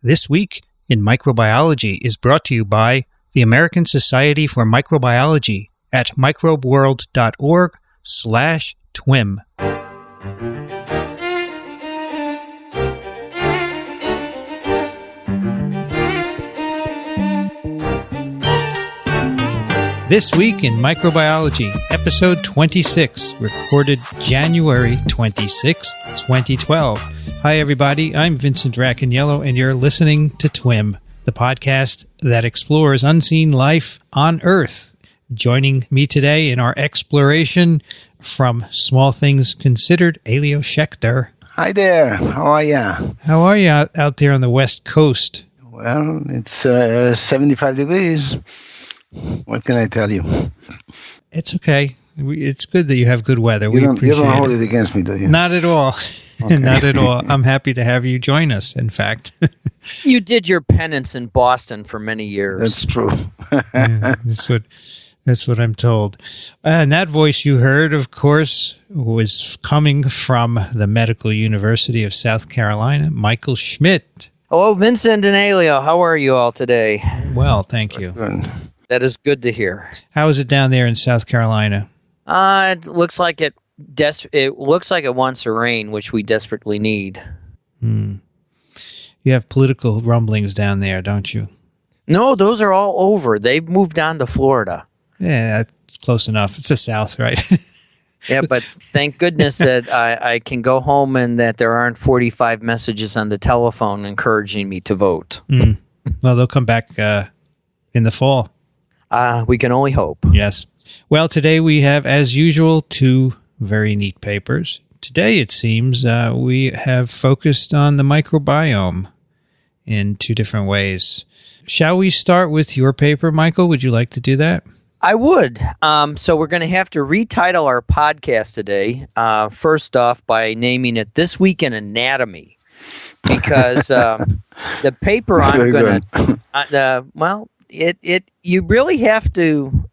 This Week in Microbiology is brought to you by the American Society for Microbiology at microbeworld.org/TWiM. This Week in Microbiology, Episode 26, recorded January 26, 2012. Hi, everybody. I'm Vincent Racaniello, and you're listening to TWiM, the podcast that explores unseen life on Earth. Joining me today in our exploration from Small Things Considered, Elio Schaechter. Hi there. How are you? How are you out there on the West Coast? Well, it's 75 degrees. What can I tell you? It's okay. It's good that you have good weather. You don't hold it against me, do you? Not at all. Okay. Not at all. I'm happy to have you join us, in fact. You did your penance in Boston for many years. That's true. Yeah, that's what I'm told. And that voice you heard, of course, was coming from the Medical University of South Carolina, Michael Schmidt. Hello, Vincent and Elio. How are you all today? Well, thank you. Good. That is good to hear. How is it down there in South Carolina? It looks like it wants to rain, which we desperately need. You have political rumblings down there, don't you? No, those are all over. They've moved on to Florida. Yeah, that's close enough. It's the South, right? Yeah, but thank goodness that I can go home and that there aren't 45 messages on the telephone encouraging me to vote. Well, they'll come back in the fall. We can only hope. Yes. Well, today we have, as usual, two very neat papers. Today, it seems, we have focused on the microbiome in two different ways. Shall we start with your paper, Michael? Would you like to do that? I would. So we're going to have to retitle our podcast today, first off, by naming it This Week in Anatomy, because the paper I'm going to... you really have to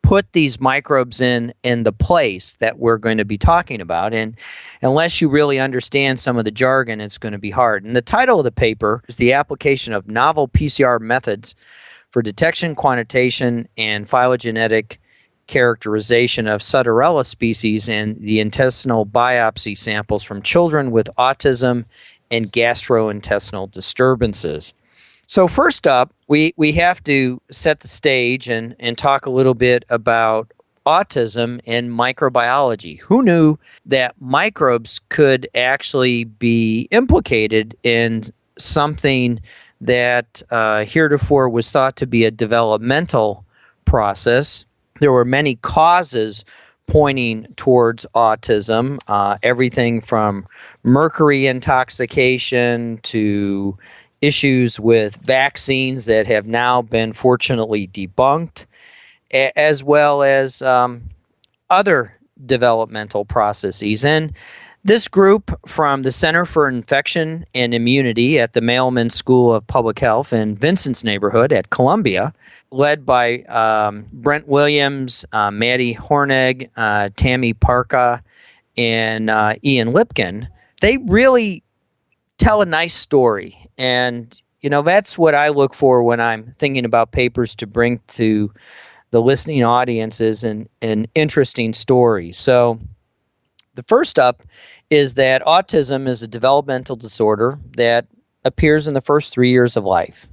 put these microbes in the place that we're going to be talking about, and unless you really understand some of the jargon, it's going to be hard. And the title of the paper is The Application of Novel PCR Methods for Detection, Quantitation, and Phylogenetic Characterization of Sutterella species and the intestinal biopsy samples from children with autism and gastrointestinal disturbances. So first up, we have to set the stage and talk a little bit about autism and microbiology. Who knew that microbes could actually be implicated in something that heretofore was thought to be a developmental process? There were many causes pointing towards autism, everything from mercury intoxication to issues with vaccines that have now been fortunately debunked, as well as other developmental processes. And this group from the Center for Infection and Immunity at the Mailman School of Public Health in Vincent's neighborhood at Columbia, led by Brent Williams, Maddie Hornegg, Tammy Parka, and Ian Lipkin, they really tell a nice story. And, that's what I look for when I'm thinking about papers to bring to the listening audiences and interesting stories. So the first up is that autism is a developmental disorder that appears in the first 3 years of life.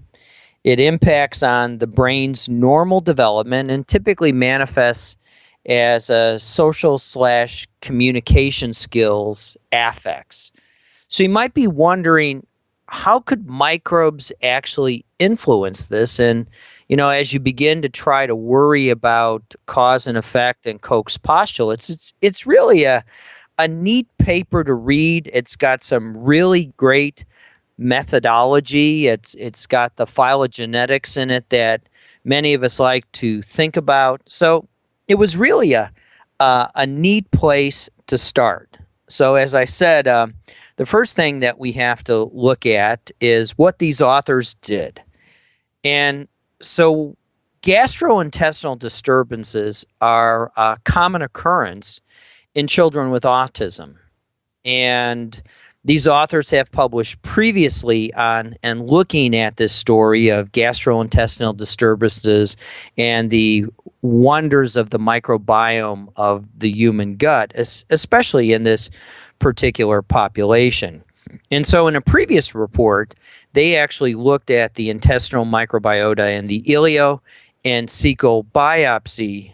It impacts on the brain's normal development and typically manifests as a social/communication skills affects. So you might be wondering, how could microbes actually influence this? And, as you begin to try to worry about cause and effect and Koch's postulates, it's really a neat paper to read. It's got some really great methodology. It's got the phylogenetics in it that many of us like to think about. So it was really a neat place to start. So as I said, the first thing that we have to look at is what these authors did. And so gastrointestinal disturbances are a common occurrence in children with autism. And These authors have published previously on and looking at this story of gastrointestinal disturbances and the wonders of the microbiome of the human gut, especially in this particular population. And so in a previous report, they actually looked at the intestinal microbiota and the Elio and cecal biopsy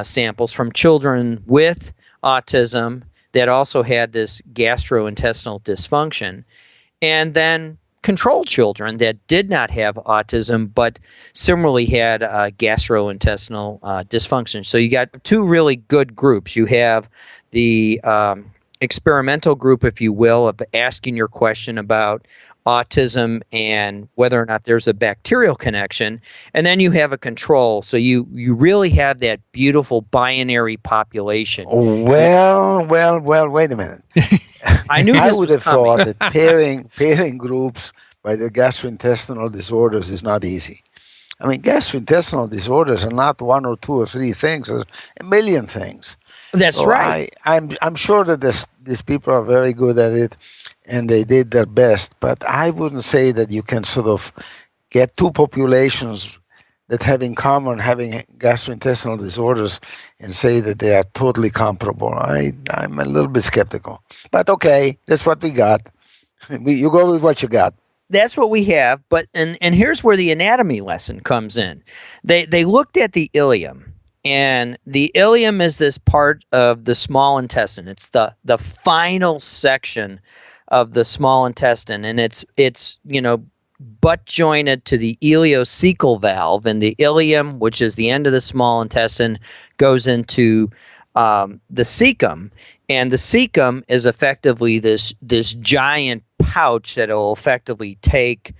samples from children with autism that also had this gastrointestinal dysfunction, and then control children that did not have autism but similarly had gastrointestinal dysfunction. So you got two really good groups. You have the experimental group, if you will, of asking your question about autism and whether or not there's a bacterial connection, and then you have a control. So you really have that beautiful binary population. Well, wait a minute. I knew I this would was have coming. thought that pairing groups by the gastrointestinal disorders is not easy. I mean, gastrointestinal disorders are not one or two or three things. There's a million things. That's So right. I'm sure that these people are very good at it, and they did their best. But I wouldn't say that you can sort of get two populations that have in common having gastrointestinal disorders and say that they are totally comparable. I'm a little bit skeptical. But okay, that's what we got. You go with what you got. That's what we have. But and here's where the anatomy lesson comes in. They looked at the Ilium. And the Ilium is this part of the small intestine. It's the final section of the small intestine, and it's butt jointed to the ileocecal valve, and the ileum, which is the end of the small intestine, goes into the cecum, and the cecum is effectively this giant pouch that will effectively take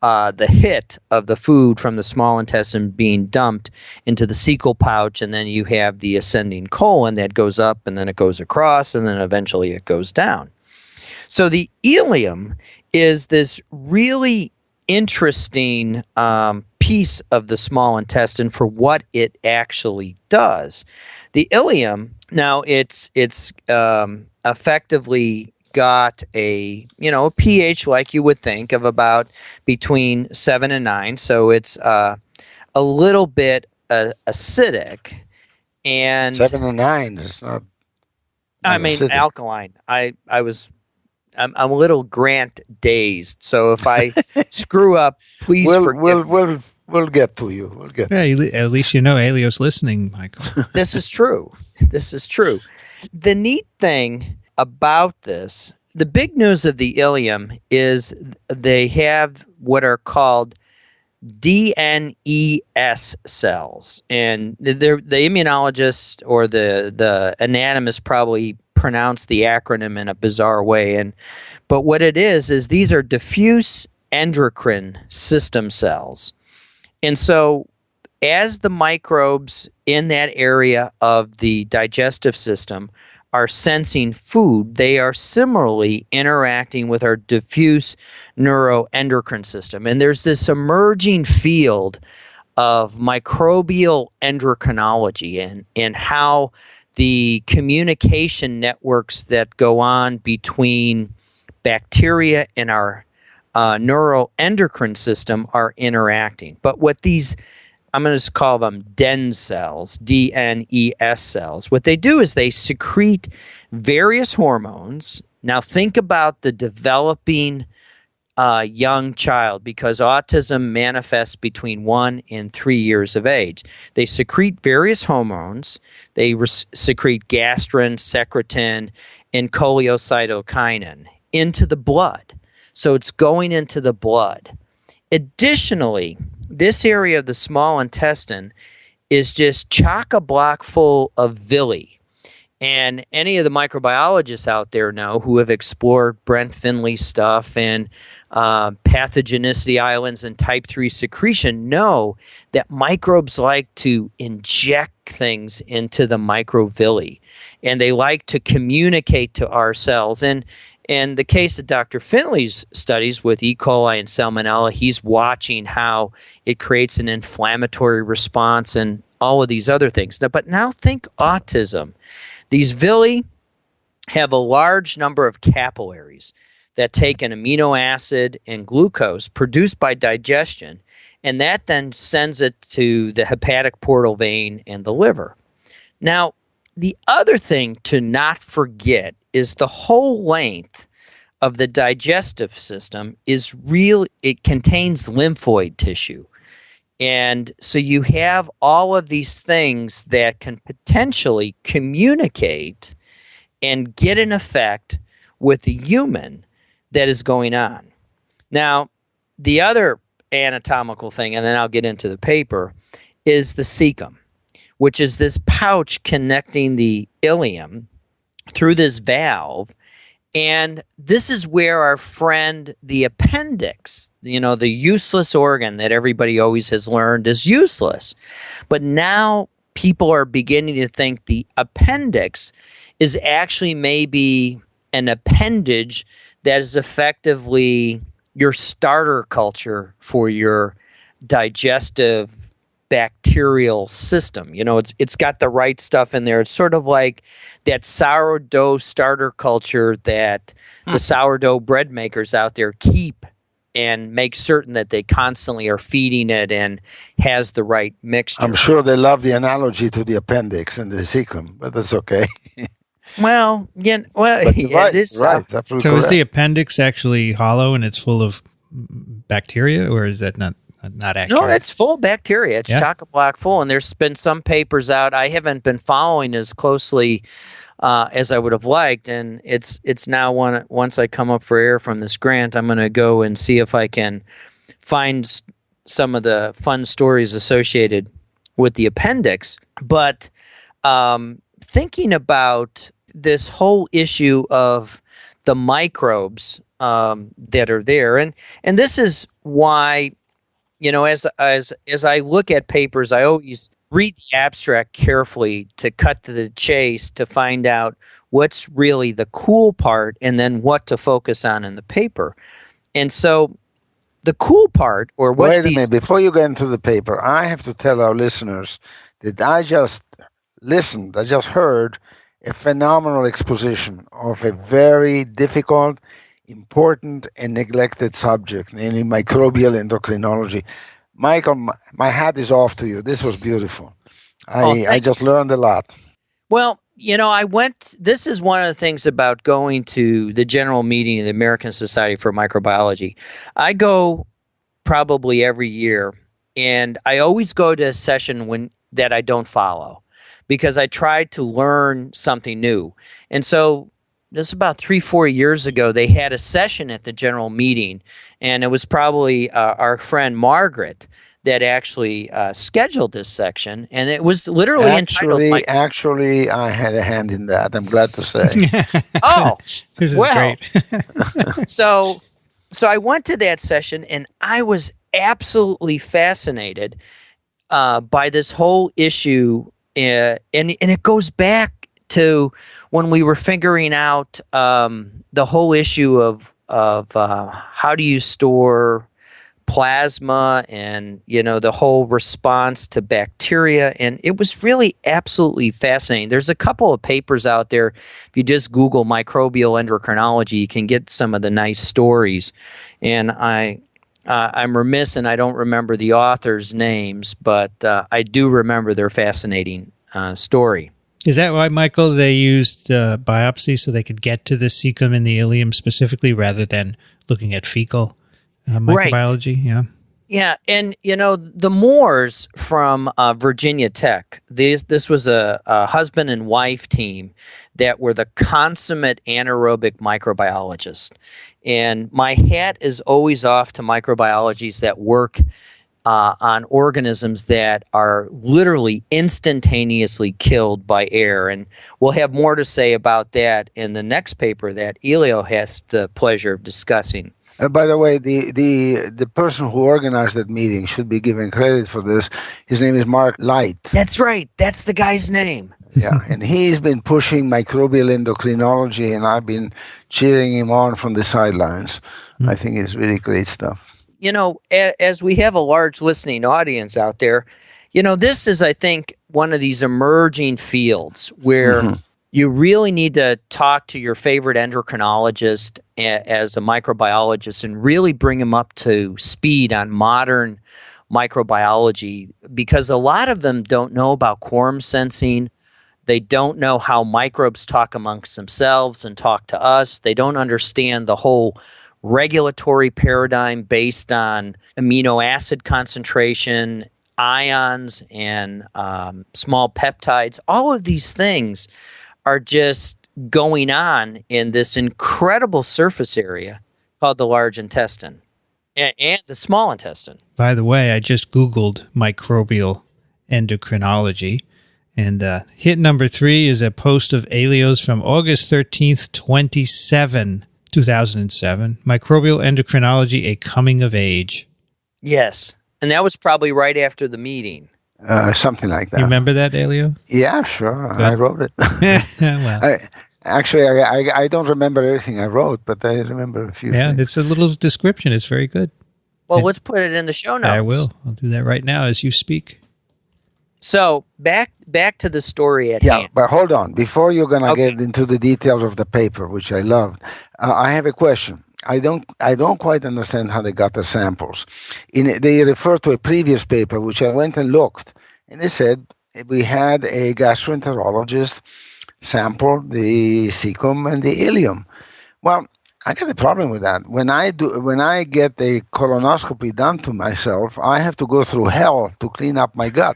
the hit of the food from the small intestine being dumped into the cecal pouch, and then you have the ascending colon that goes up, and then it goes across, and then eventually it goes down. So the ileum is this really interesting piece of the small intestine for what it actually does. The ileum, now it's effectively got a pH like you would think of about between 7 and 9, so it's a little bit acidic, and 7 and 9 is not I mean acidic. alkaline. I'm a little Grant dazed, so if I screw up, please forgive me. We'll get to you. We'll get. Yeah, at least you know Elio's listening, Michael. This is true. This is true. The neat thing about this, the big news of the Ilium is they have what are called DNES cells, and the immunologist or the anatomist probably pronounce the acronym in a bizarre way, but what it is these are diffuse endocrine system cells, and so as the microbes in that area of the digestive system are sensing food, they are similarly interacting with our diffuse neuroendocrine system. And there's this emerging field of microbial endocrinology and how the communication networks that go on between bacteria and our neuroendocrine system are interacting. But what these, I'm going to just call them DEN cells, DNES cells. What they do is they secrete various hormones. Now think about the developing young child, because autism manifests between 1 and 3 years of age. They secrete various hormones. They secrete gastrin, secretin, and choleocytokinin into the blood. So it's going into the blood. Additionally, this area of the small intestine is just chock-a-block full of villi. And any of the microbiologists out there know who have explored Brent Finley's stuff and pathogenicity islands and type 3 secretion know that microbes like to inject things into the microvilli, and they like to communicate to our cells. And in the case of Dr. Finley's studies with E. coli and Salmonella, he's watching how it creates an inflammatory response and all of these other things. But now think autism. These villi have a large number of capillaries that take an amino acid and glucose produced by digestion, and that then sends it to the hepatic portal vein and the liver. Now, the other thing to not forget is the whole length of the digestive system is it contains lymphoid tissue. And so you have all of these things that can potentially communicate and get an effect with the human that is going on. Now, the other anatomical thing, and then I'll get into the paper, is the cecum, which is this pouch connecting the ilium through this valve. And this is where our friend, the appendix, the useless organ that everybody always has learned is useless. But now people are beginning to think the appendix is actually maybe an appendage that is effectively your starter culture for your digestive bacterial system. It's got the right stuff in there. It's sort of like that sourdough starter culture that the sourdough bread makers out there keep and make certain that they constantly are feeding it and has the right mixture. I'm sure they love the analogy to the appendix and the cecum, but that's okay. Well, right, it is. Right, so is the appendix actually hollow and it's full of bacteria, or is that not accurate? No, it's full of bacteria. It's chock-a-block full, and there's been some papers out. I haven't been following as closely as I would have liked, and it's now once I come up for air from this grant, I'm going to go and see if I can find some of the fun stories associated with the appendix. But thinking about this whole issue of the microbes that are there, and this is why, as I look at papers, I always read the abstract carefully to cut to the chase to find out what's really the cool part and then what to focus on in the paper. And so the cool part, or what Wait a minute, before you get into the paper, I have to tell our listeners that I just heard a phenomenal exposition of a very difficult, important, and neglected subject, namely microbial endocrinology. Michael, my hat is off to you. This was beautiful. I just learned a lot. Well, this is one of the things about going to the general meeting of the American Society for Microbiology. I go probably every year, and I always go to a session that I don't follow, because I try to learn something new. And so this is about 3-4 years ago, they had a session at the general meeting, and it was probably our friend Margaret that actually scheduled this section, and it was literally entitled... Actually, I had a hand in that, I'm glad to say. Oh, this is great. So I went to that session, and I was absolutely fascinated by this whole issue, and it goes back to when we were figuring out the whole issue of how do you store plasma, and the whole response to bacteria, and it was really absolutely fascinating. There's a couple of papers out there. If you just Google microbial endocrinology, you can get some of the nice stories. And I'm remiss and I don't remember the authors' names, but I do remember their fascinating story. Is that why, Michael, they used biopsy so they could get to the cecum and the ilium specifically rather than looking at fecal microbiology? Right. Yeah. Yeah, and the Moores from Virginia Tech, this was a husband and wife team that were the consummate anaerobic microbiologists. And my hat is always off to microbiologists that work on organisms that are literally instantaneously killed by air. And we'll have more to say about that in the next paper that Elio has the pleasure of discussing. By the way, the person who organized that meeting should be given credit for this. His name is Mark Light. That's right. That's the guy's name. Yeah, and he's been pushing microbial endocrinology, and I've been cheering him on from the sidelines. I think it's really great stuff. As we have a large listening audience out there, this is, I think, one of these emerging fields where you really need to talk to your favorite endocrinologist as a microbiologist and really bring them up to speed on modern microbiology, because a lot of them don't know about quorum sensing. They don't know how microbes talk amongst themselves and talk to us. They don't understand the whole regulatory paradigm based on amino acid concentration, ions, and small peptides. All of these things are just going on in this incredible surface area called the large intestine and the small intestine. By the way, I just Googled microbial endocrinology, and hit number 3 is a post of Elio's from August 13th, 2007, Microbial Endocrinology, A Coming of Age. Yes. And that was probably right after the meeting. Something like that. You remember that, Elio? Yeah, sure. Good. I wrote it. Well, I don't remember everything I wrote, but I remember a few things. It's a little description. It's very good. Well, let's put it in the show notes. I will. I'll do that right now as you speak. So back to the story at hand. Yeah, but hold on. Before you're gonna get into the details of the paper, which I loved, I have a question. I don't quite understand how they got the samples. They refer to a previous paper, which I went and looked, and they said we had a gastroenterologist sample the Cecum and the Ilium. Well, I got a problem with that. When I get a colonoscopy done to myself, I have to go through hell to clean up my gut.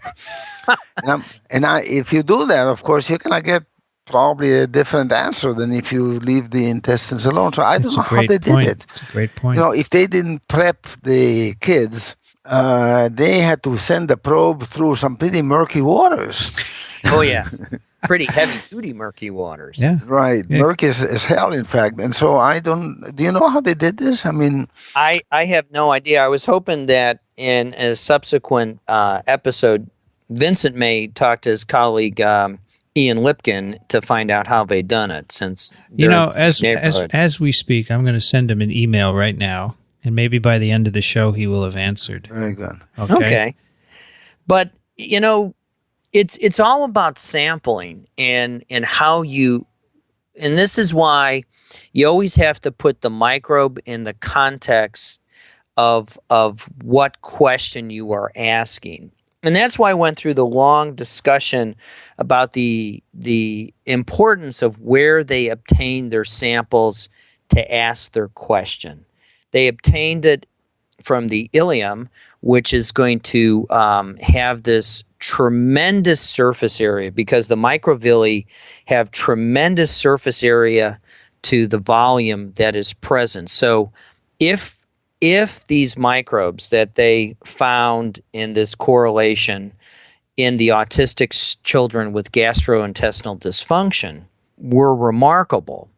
If you do that, of course, you're gonna get probably a different answer than if you leave the intestines alone. So I don't know how they did it. It's a great point. If they didn't prep the kids, they had to send the probe through some pretty murky waters. Oh yeah, pretty heavy-duty murky waters. Yeah, right. Yeah. Murky as hell, in fact. And so do you know how they did this? I mean, I have no idea. I was hoping that in a subsequent episode, Vincent may talk to his colleague Ian Lipkin to find out how they done it. Since as we speak, I'm going to send him an email right now, and maybe by the end of the show, he will have answered. Very good. Okay. But it's all about sampling and how you, and this is why you always have to put the microbe in the context of what question you are asking. And that's why I went through the long discussion about the importance of where they obtained their samples to ask their question. They obtained it from the Ilium, which is going to have this tremendous surface area, because the microvilli have tremendous surface area to the volume that is present. So if these microbes that they found in this correlation in the autistic children with gastrointestinal dysfunction were remarkable,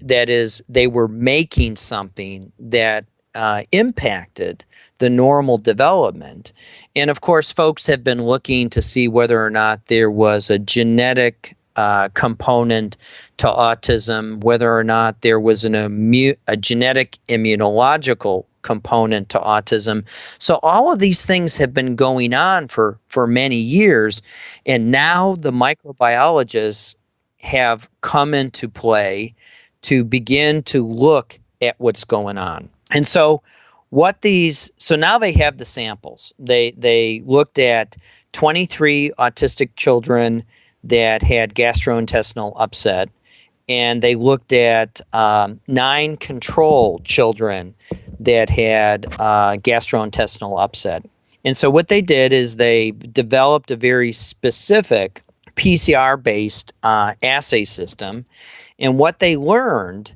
that is, they were making something that impacted the normal development. And of course, folks have been looking to see whether or not there was a genetic component to autism, whether or not there was a genetic immunological component to autism. So all of these things have been going on for many years, and now the microbiologists have come into play to begin to look at what's going on. And so now they have the samples. They looked at 23 autistic children that had gastrointestinal upset, and they looked at 9 control children that had gastrointestinal upset. And so what they did is they developed a very specific PCR-based assay system. And what they learned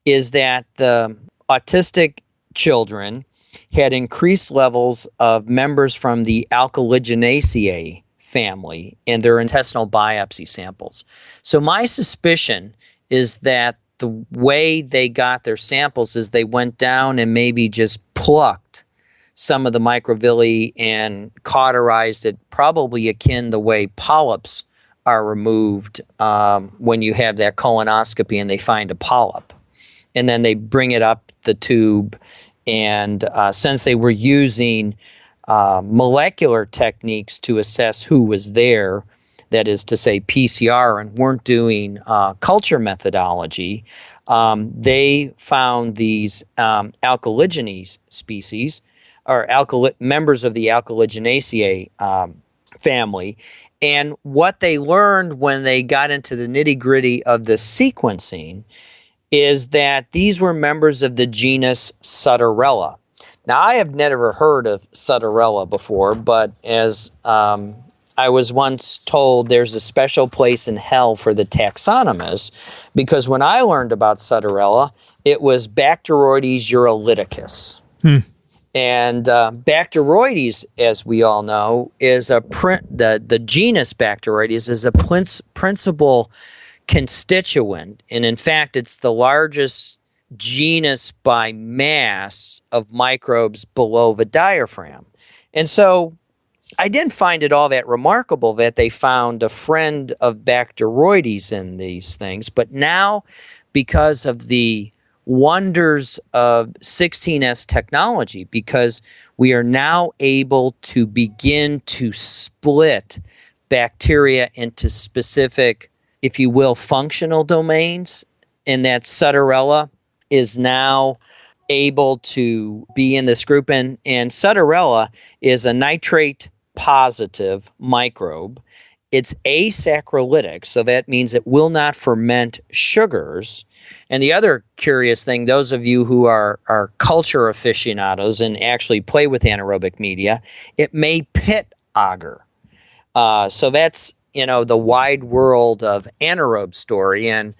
is that the autistic children had increased levels of members from the alkaliginaceae family in their intestinal biopsy samples. So my suspicion is that the way they got their samples is they went down and maybe just plucked some of the microvilli and cauterized it, probably akin the way polyps are removed when you have that colonoscopy and they find a polyp. And then they bring it up the tube, and since they were using molecular techniques to assess who was there, that is to say PCR, and weren't doing culture methodology, they found these alkaligenes species, or members of the Alkaliginaceae family. And what they learned when they got into the nitty-gritty of the sequencing is that these were members of the genus Sutterella. Now, I have never heard of Sutterella before, but as I was once told, there's a special place in hell for the taxonomists, because when I learned about Sutterella, it was Bacteroides urolithicus. And Bacteroides, as we all know, is the genus Bacteroides is a principal constituent, and in fact, it's the largest genus by mass of microbes below the diaphragm. And so I didn't find it all that remarkable that they found a friend of Bacteroides in these things, but now, because of the wonders of 16S technology, because we are now able to begin to split bacteria into specific, if you will, functional domains, and that Sutterella is now able to be in this group. And Sutterella is a nitrate positive microbe. It's asaccharidic, so that means it will not ferment sugars. And the other curious thing, those of you who are culture aficionados and actually play with anaerobic media, it may pit agar. So that's, the wide world of anaerobe story. And,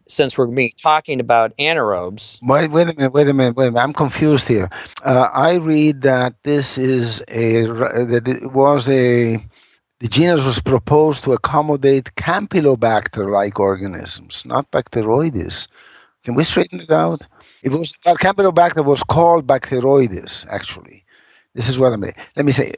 since we're talking about anaerobes. Wait a minute. I'm confused here. I read that the genus was proposed to accommodate Campylobacter-like organisms, not Bacteroides. Can we straighten it out? Campylobacter was called Bacteroides, actually. This is what I mean. Let me say.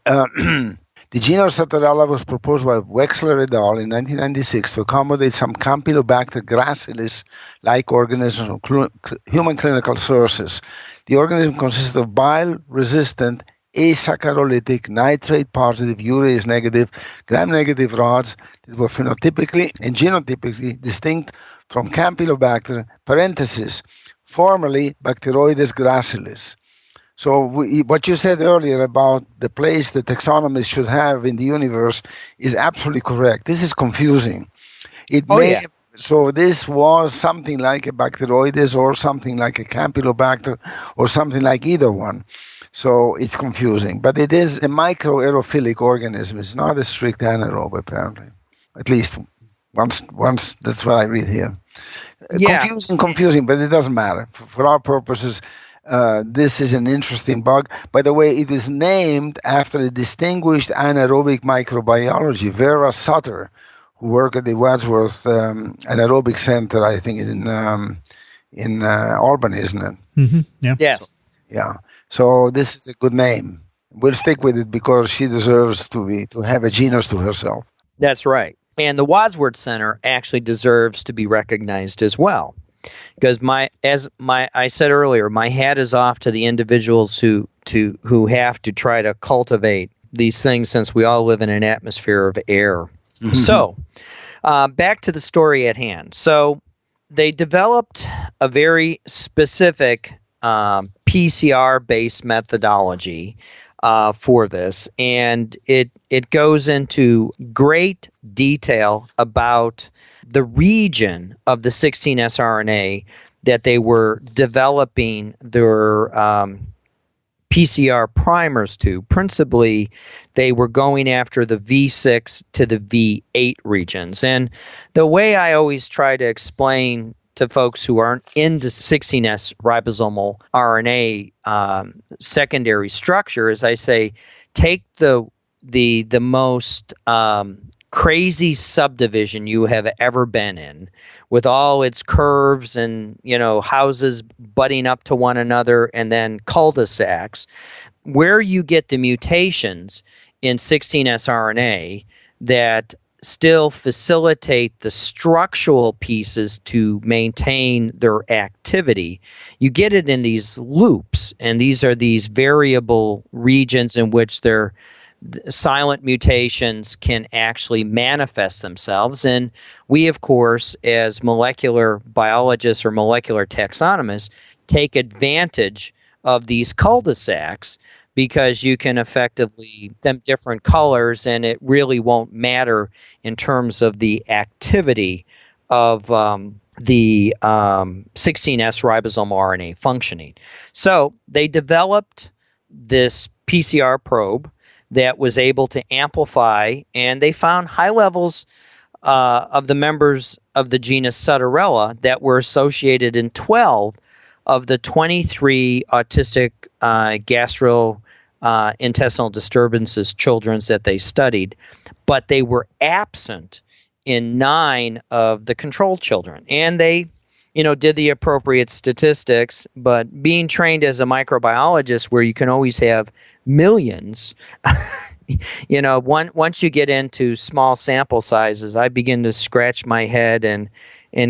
The genus Sutterella was proposed by Wexler et al. In 1996 to accommodate some Campylobacter gracilis-like organisms from human clinical sources. The organism consists of bile-resistant, asaccharidic, nitrate-positive, urease-negative, gram-negative rods that were phenotypically and genotypically distinct from Campylobacter, formerly Bacteroides gracilis. So what you said earlier about the place the taxonomists should have in the universe is absolutely correct. This is confusing. So this was something like a Bacteroides or something like a Campylobacter or something like either one. So it's confusing. But it is a microaerophilic organism. It's not a strict anaerobe, apparently. At least once that's what I read here. Yeah. Confusing, but it doesn't matter. For our purposes, this is an interesting bug. By the way, it is named after a distinguished anaerobic microbiology, Vera Sutter, who worked at the Wadsworth Anaerobic Center, I think, in Albany, isn't it? Mm-hmm. Yeah. Yes. So this is a good name. We'll stick with it because she deserves to have a genus to herself. That's right. And the Wadsworth Center actually deserves to be recognized as well. Because I said earlier, my hat is off to the individuals who have to try to cultivate these things, since we all live in an atmosphere of air. Mm-hmm. So, back to the story at hand. So, they developed a very specific PCR-based methodology for this, and it goes into great detail about the region of the 16S RNA that they were developing their PCR primers to. Principally, they were going after the V6 to the V8 regions. And the way I always try to explain to folks who aren't into 16S ribosomal RNA secondary structure is I say, take the most crazy subdivision you have ever been in, with all its curves and houses butting up to one another, and then cul-de-sacs, where you get the mutations in 16S RNA that still facilitate the structural pieces to maintain their activity. You get it in these loops, and these are these variable regions in which they're silent mutations can actually manifest themselves. And we, of course, as molecular biologists or molecular taxonomists, take advantage of these cul-de-sacs because you can effectively them different colors, and it really won't matter in terms of the activity of the 16S ribosomal RNA functioning. So they developed this PCR probe that was able to amplify, and they found high levels of the members of the genus Sutterella that were associated in 12 of the 23 autistic gastrointestinal disturbances children that they studied, but they were absent in 9 of the control children. And they, did the appropriate statistics, but being trained as a microbiologist where you can always have millions, once you get into small sample sizes, I begin to scratch my head and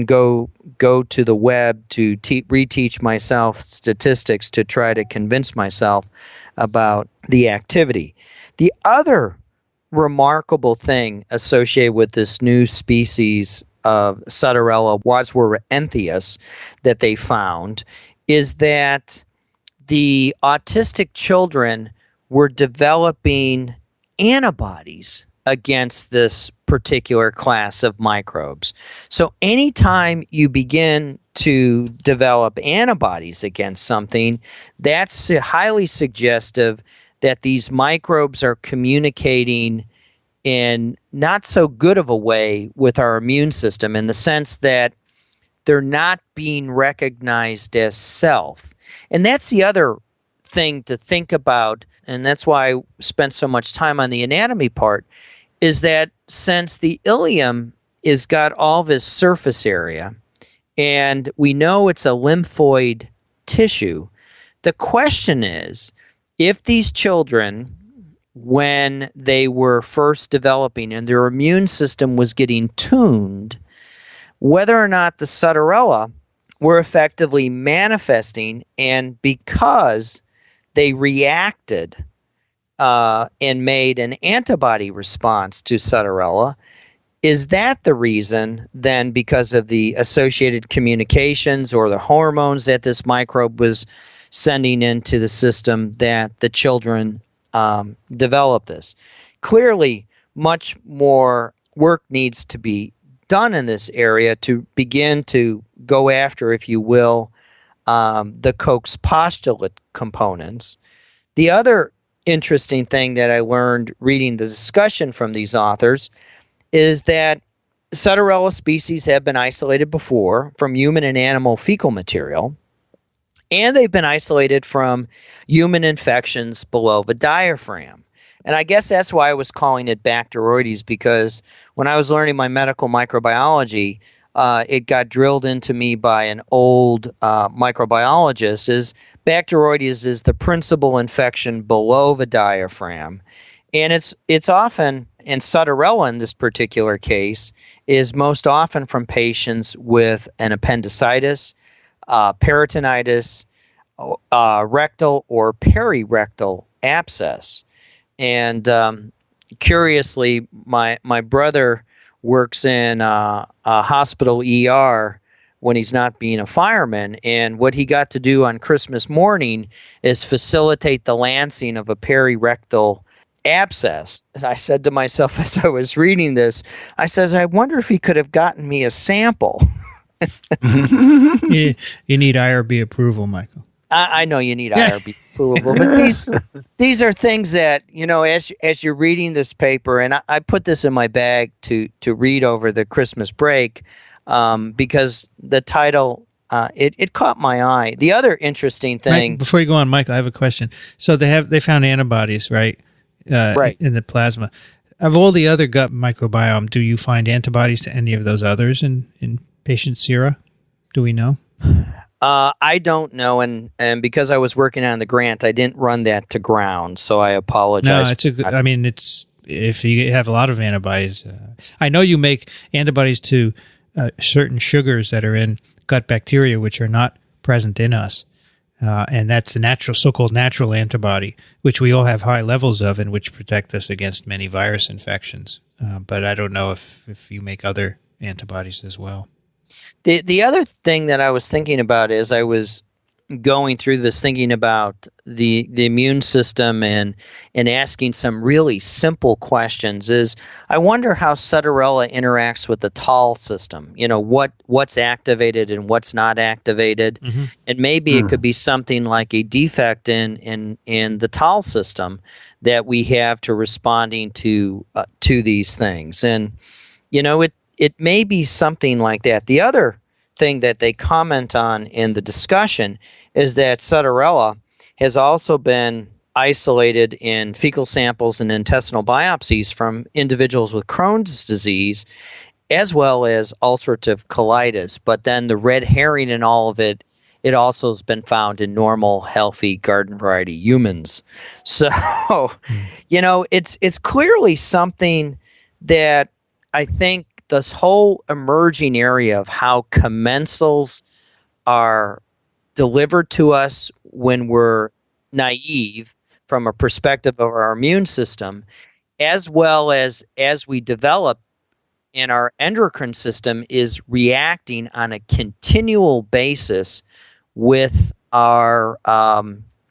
go to the web to reteach myself statistics to try to convince myself about the activity. The other remarkable thing associated with this new species of Sutterella wadsworthenthius that they found is that the autistic children were developing antibodies against this particular class of microbes. So anytime you begin to develop antibodies against something, that's highly suggestive that these microbes are communicating in not so good of a way with our immune system, in the sense that they're not being recognized as self. And that's the other thing to think about, and that's why I spent so much time on the anatomy part, is that since the ilium is got all this surface area, and we know it's a lymphoid tissue, the question is, if these children, when they were first developing and their immune system was getting tuned, whether or not the Sutterella were effectively manifesting, and because they reacted and made an antibody response to Sutterella, is that the reason then, because of the associated communications or the hormones that this microbe was sending into the system, that the children develop this? Clearly, much more work needs to be done in this area to begin to go after, if you will, the Koch's postulate components. The other interesting thing that I learned reading the discussion from these authors is that Sutterella species have been isolated before from human and animal fecal material, and they've been isolated from human infections below the diaphragm. And I guess that's why I was calling it Bacteroides, because when I was learning my medical microbiology, it got drilled into me by an old microbiologist, is Bacteroides is the principal infection below the diaphragm. And it's often, and Sutterella in this particular case, is most often from patients with an appendicitis, peritonitis, rectal or perirectal abscess. And curiously, my brother works in a hospital ER when he's not being a fireman, and what he got to do on Christmas morning is facilitate the lancing of a perirectal abscess. I said to myself as I was reading this, I says, I wonder if he could have gotten me a sample. You need IRB approval, Michael. I know you need IRB approval, but these are things that, as you're reading this paper, and I put this in my bag to read over the Christmas break, because the title, it caught my eye. The other interesting thing... Before you go on, Michael, I have a question. So they found antibodies, right? Right. In the plasma. Of all the other gut microbiome, do you find antibodies to any of those others in patient sera? Do we know? I don't know, and because I was working on the grant, I didn't run that to ground, so I apologize. No, it's a good. I mean, it's if you have a lot of antibodies. I know you make antibodies to certain sugars that are in gut bacteria, which are not present in us. And that's the so-called natural antibody, which we all have high levels of and which protect us against many virus infections. But I don't know if you make other antibodies as well. The other thing that I was thinking about as I was going through this, thinking about the immune system and asking some really simple questions, is I wonder how Sutterella interacts with the TAL system. What's activated and what's not activated, and maybe it could be something like a defect in the TAL system that we have to responding to these things, and it may be something like that. The other thing that they comment on in the discussion is that Sutterella has also been isolated in fecal samples and intestinal biopsies from individuals with Crohn's disease as well as ulcerative colitis. But then the red herring in all of it also has been found in normal, healthy garden variety humans. So, it's clearly something that I think this whole emerging area of how commensals are delivered to us when we're naive from a perspective of our immune system, as well as we develop and our endocrine system is reacting on a continual basis with our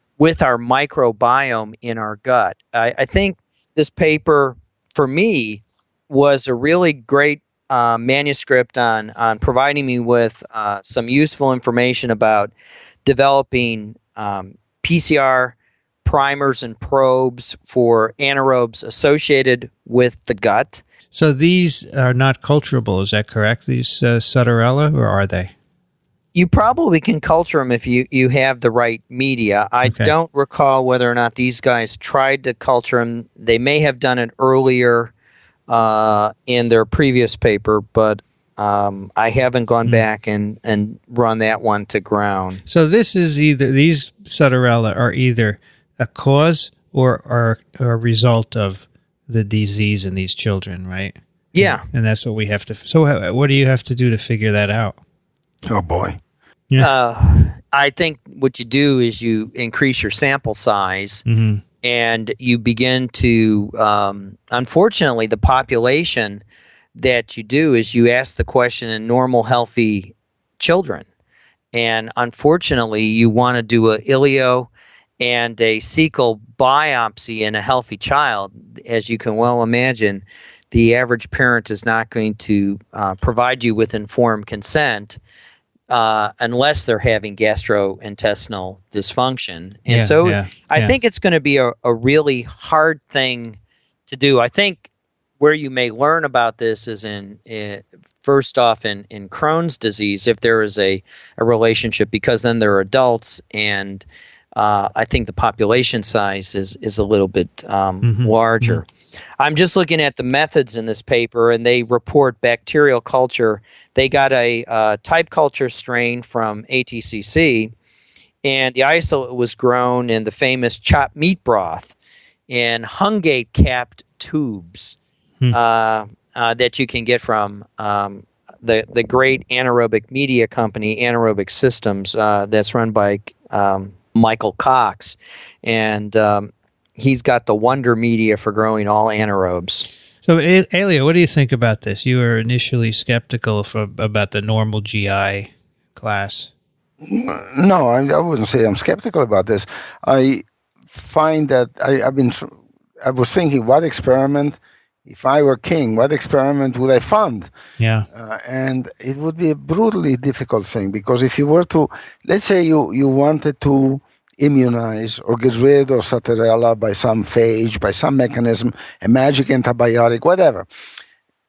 microbiome in our gut. I think this paper, for me, was a really great manuscript on providing me with some useful information about developing PCR primers and probes for anaerobes associated with the gut. So these are not culturable, is that correct, these Sutterella, or are they? You probably can culture them if you have the right media. I don't recall whether or not these guys tried to culture them. They may have done it earlier in their previous paper, but I haven't gone back and run that one to ground. So this is these Sutterella are either a cause or are a result of the disease in these children, right? Yeah. And that's what we have to... So what do you have to do to figure that out? Oh, boy. Yeah. I think what you do is you increase your sample size, and you begin to... unfortunately, the population that you do is you ask the question in normal, healthy children. And unfortunately, you want to do a Ilio and a cecal biopsy in a healthy child. As you can well imagine, the average parent is not going to provide you with informed consent unless they're having gastrointestinal dysfunction. And I think it's going to be a really hard thing to do. I think where you may learn about this is first off in Crohn's disease, if there is a relationship, because then they're adults, and I think the population size is a little bit larger. Mm-hmm. I'm just looking at the methods in this paper, and they report bacterial culture. They got a type culture strain from ATCC, and the isolate was grown in the famous chopped meat broth in Hungate capped tubes that you can get from the great anaerobic media company, Anaerobic Systems, that's run by Michael Cox, and he's got the wonder media for growing all anaerobes. So, Elio, what do you think about this? You were initially skeptical about the normal GI class. No, I wouldn't say I'm skeptical about this. I find that I was thinking, what experiment, if I were king, what experiment would I fund? Yeah. And it would be a brutally difficult thing, because if you were to, let's say you wanted to immunize or get rid of Sutterella by some phage, by some mechanism, a magic antibiotic, whatever,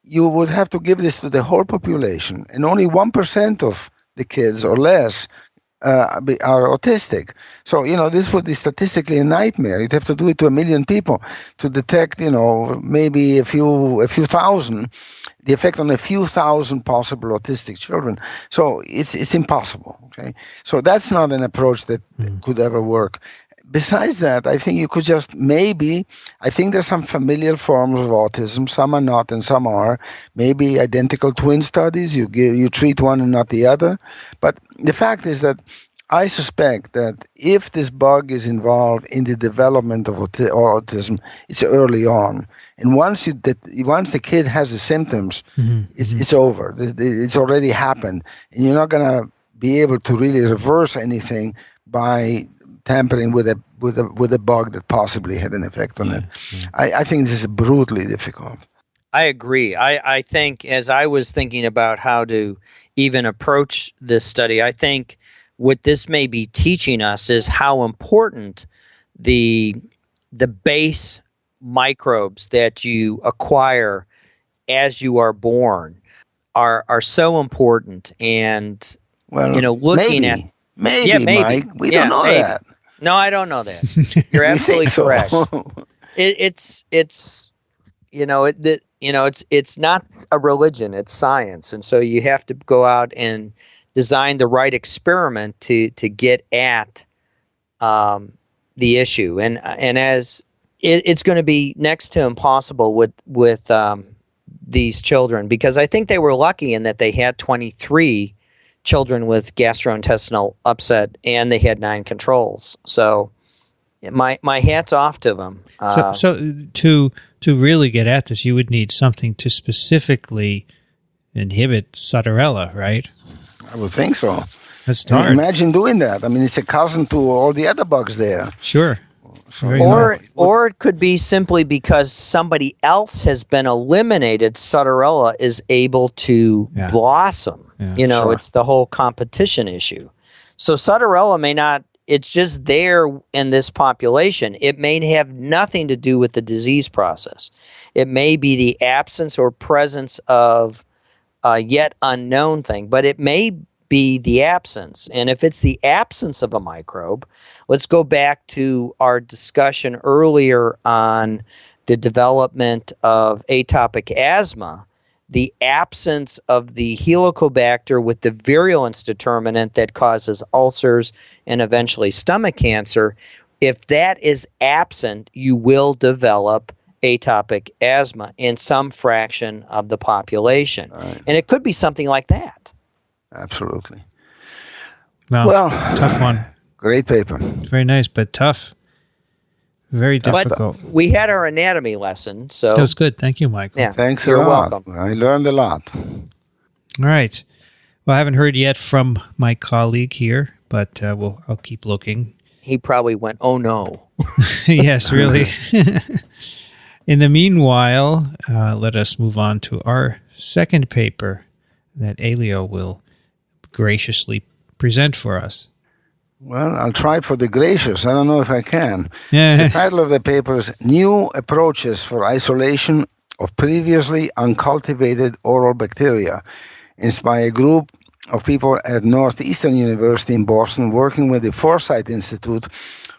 you would have to give this to the whole population, and only 1% of the kids or less are autistic. So, this would be statistically a nightmare. You'd have to do it to 1 million people to detect, maybe a few thousand, the effect on a few thousand possible autistic children. So it's impossible. Okay. So that's not an approach that could ever work. Besides that, I think you could just I think there's some familial forms of autism. Some are not and some are. Maybe identical twin studies. You treat one and not the other. But the fact is that I suspect that if this bug is involved in the development of autism, it's early on. And once the kid has the symptoms, it's over. It's already happened. And you're not going to be able to really reverse anything by tampering with a bug that possibly had an effect on it. I think this is brutally difficult. I agree. I think, as I was thinking about how to even approach this study, I think what this may be teaching us is how important the base microbes that you acquire as you are born are so important. And looking maybe, at maybe, Mike, we don't know that. No, I don't know that. You're absolutely correct. It's not a religion, it's science. And so you have to go out and design the right experiment to get at the issue. And as it's going to be next to impossible with these children, because I think they were lucky in that they had 23 children with gastrointestinal upset and they had 9 controls. So my hat's off to them. So to really get at this, you would need something to specifically inhibit Sutterella, right? I would think so. That's hard. Imagine doing that. I mean, it's a cousin to all the other bugs there. Sure. Or it could be simply because somebody else has been eliminated, Sutterella is able to blossom. Yeah. It's the whole competition issue. So Sutterella may not, it's just there in this population. It may have nothing to do with the disease process. It may be the absence or presence of a yet unknown thing, but it may be the absence. And if it's the absence of a microbe, let's go back to our discussion earlier on the development of atopic asthma. The absence of the Helicobacter with the virulence determinant that causes ulcers and eventually stomach cancer, if that is absent, you will develop atopic asthma in some fraction of the population. Right. And it could be something like that. Absolutely. Well, tough one. Great paper. Very nice, but tough. Very difficult. But we had our anatomy lesson, so that was good. Thank you, Michael. Yeah, thanks You're a lot. welcome. I learned a lot. All right. Well, I haven't heard yet from my colleague here, but I'll keep looking. He probably went, "Oh no." Yes, really. In the meanwhile, let us move on to our second paper that Elio will graciously present for us. Well, I'll try for the gracious. I don't know if I can. Yeah. The title of the paper is New Approaches for Isolation of Previously Uncultivated Oral Bacteria. It's by a group of people at Northeastern University in Boston working with the Forsyth Institute,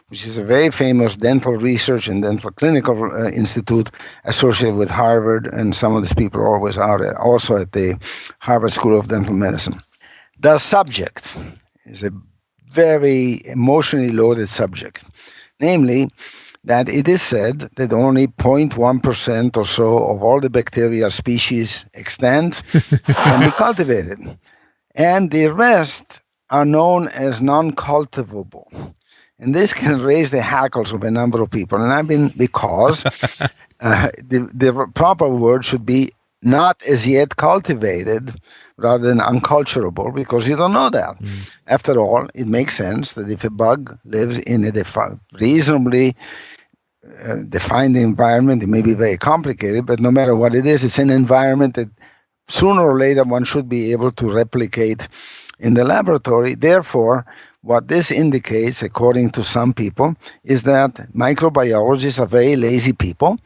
which is a very famous dental research and dental clinical institute associated with Harvard, and some of these people are always out also at the Harvard School of Dental Medicine. The subject is a very emotionally loaded subject, namely that it is said that only 0.1% or so of all the bacterial species extant can be cultivated, and the rest are known as non-cultivable. And this can raise the hackles of a number of people. And because the proper word should be not as yet cultivated rather than unculturable, because you don't know that. After all, it makes sense that if a bug lives in a reasonably defined environment, it may be very complicated, but no matter what it is, it's an environment that sooner or later one should be able to replicate in the laboratory. Therefore, what this indicates, according to some people, is that microbiologists are very lazy people.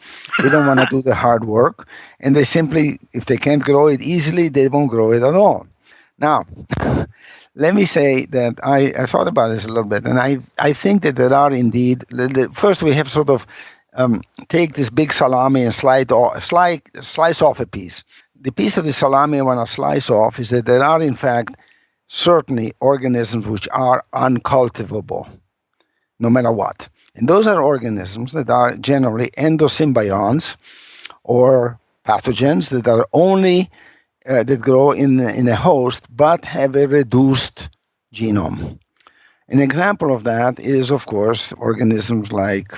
They don't want to do the hard work, and they simply, if they can't grow it easily, they won't grow it at all. Now, let me say that I thought about this a little bit, and I think that there are indeed, first we have sort of take this big salami and slice off a piece. The piece of the salami I want to slice off is that there are, in fact, certainly organisms which are uncultivable, no matter what. And those are organisms that are generally endosymbionts or pathogens that are only, that grow in a host but have a reduced genome. An example of that is, of course, organisms like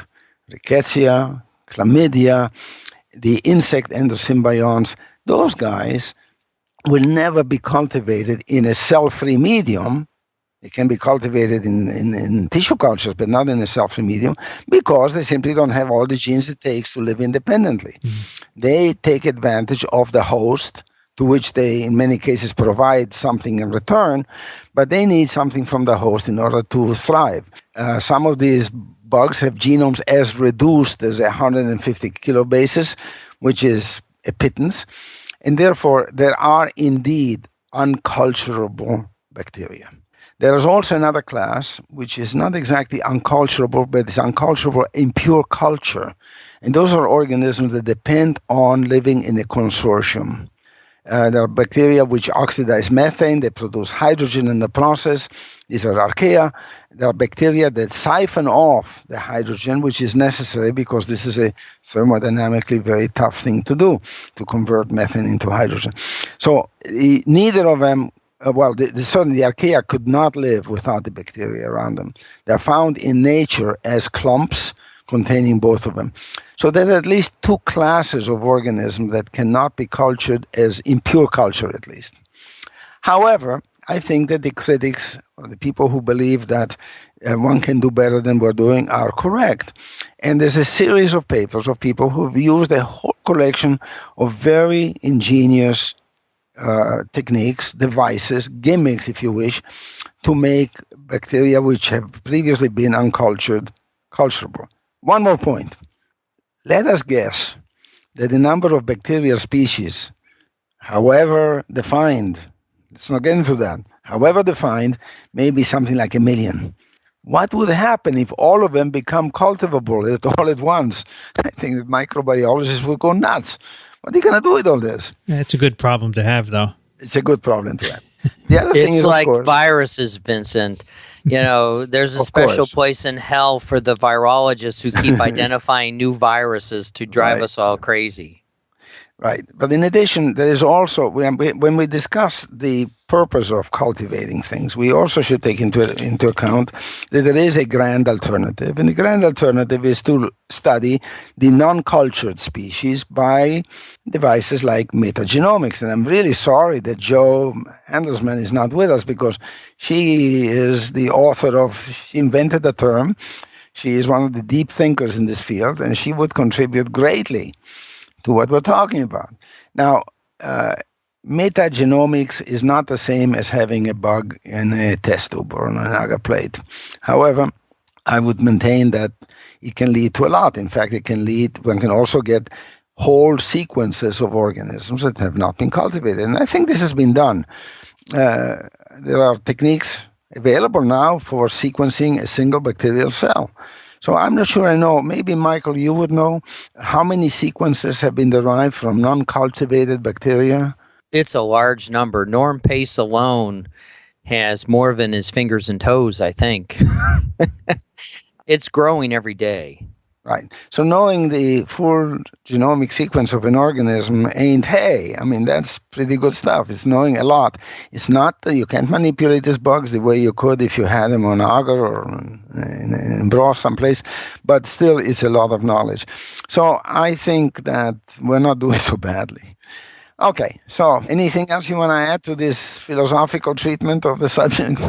Rickettsia, chlamydia, the insect endosymbionts. Those guys will never be cultivated in a cell-free medium. It can be cultivated in tissue cultures, but not in a cell-free medium, because they simply don't have all the genes it takes to live independently. They take advantage of the host, to which they, in many cases, provide something in return, but they need something from the host in order to thrive. Some of these bugs have genomes as reduced as 150 kilobases, which is a pittance, and therefore there are indeed unculturable bacteria. There is also another class, which is not exactly unculturable, but it's unculturable in pure culture. And those are organisms that depend on living in a consortium. There are bacteria which oxidize methane. They produce hydrogen in the process. These are archaea. There are bacteria that siphon off the hydrogen, which is necessary because this is a thermodynamically very tough thing to do, to convert methane into hydrogen. So neither of them, certainly the archaea could not live without the bacteria around them. They're found in nature as clumps containing both of them. So there are at least two classes of organisms that cannot be cultured as in pure culture, at least. However, I think that the critics, or the people who believe that one can do better than we're doing, are correct. And there's a series of papers of people who've used a whole collection of very ingenious techniques, devices, gimmicks, if you wish, to make bacteria which have previously been uncultured, culturable. One more point. Let us guess that the number of bacterial species, however defined, let's not get into that, however defined, may be something like 1 million. What would happen if all of them become cultivable all at once? I think that microbiologists would go nuts. What are you going to do with all this? Yeah, it's a good problem to have, though. It's a good problem to have. The other thing is, like of course, viruses, Vincent. There's a special place in hell for the virologists who keep identifying new viruses to drive us all crazy. Right. But in addition, there is also, when we discuss the purpose of cultivating things, we also should take into account that there is a grand alternative. And the grand alternative is to study the non-cultured species by devices like metagenomics. And I'm really sorry that Jo Handelsman is not with us, because she is the author of, she invented the term. She is one of the deep thinkers in this field, and she would contribute greatly to what we're talking about. Now, metagenomics is not the same as having a bug in a test tube or on an agar plate. However, I would maintain that it can lead to a lot. In fact, one can also get whole sequences of organisms that have not been cultivated. And I think this has been done. There are techniques available now for sequencing a single bacterial cell. So I'm not sure I know. Maybe, Michael, you would know how many sequences have been derived from non-cultivated bacteria? It's a large number. Norm Pace alone has more than his fingers and toes, I think. It's growing every day. Right. So knowing the full genomic sequence of an organism ain't hay. I mean, that's pretty good stuff. It's knowing a lot. It's not that you can't manipulate these bugs the way you could if you had them on agar or in broth someplace, but still it's a lot of knowledge. So I think that we're not doing so badly. Okay, so anything else you want to add to this philosophical treatment of the subject?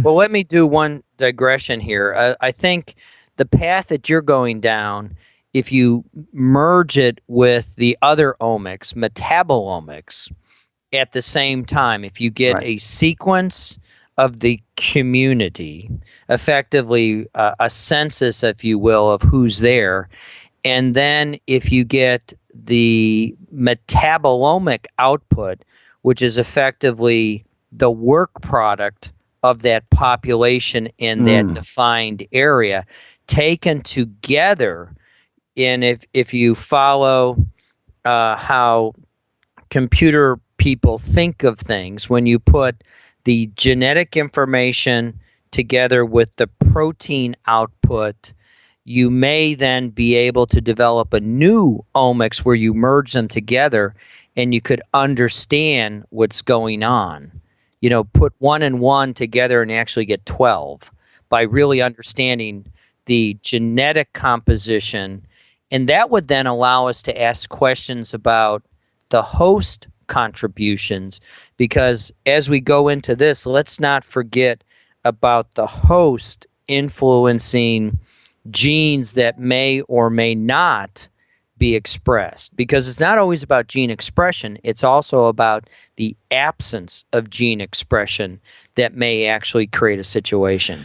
Well, let me do one digression here. I think the path that you're going down, if you merge it with the other omics, metabolomics, at the same time, if you get a sequence of the community, effectively a census, if you will, of who's there, and then if you get the metabolomic output, which is effectively the work product of that population in that defined area, taken together, and if you follow how computer people think of things, when you put the genetic information together with the protein output, you may then be able to develop a new omics where you merge them together and you could understand what's going on. Put 1 and 1 together and actually get 12. by really understanding the genetic composition. And that would then allow us to ask questions about the host contributions, because as we go into this, let's not forget about the host influencing genes that may or may not be expressed, because it's not always about gene expression. It's also about the absence of gene expression that may actually create a situation.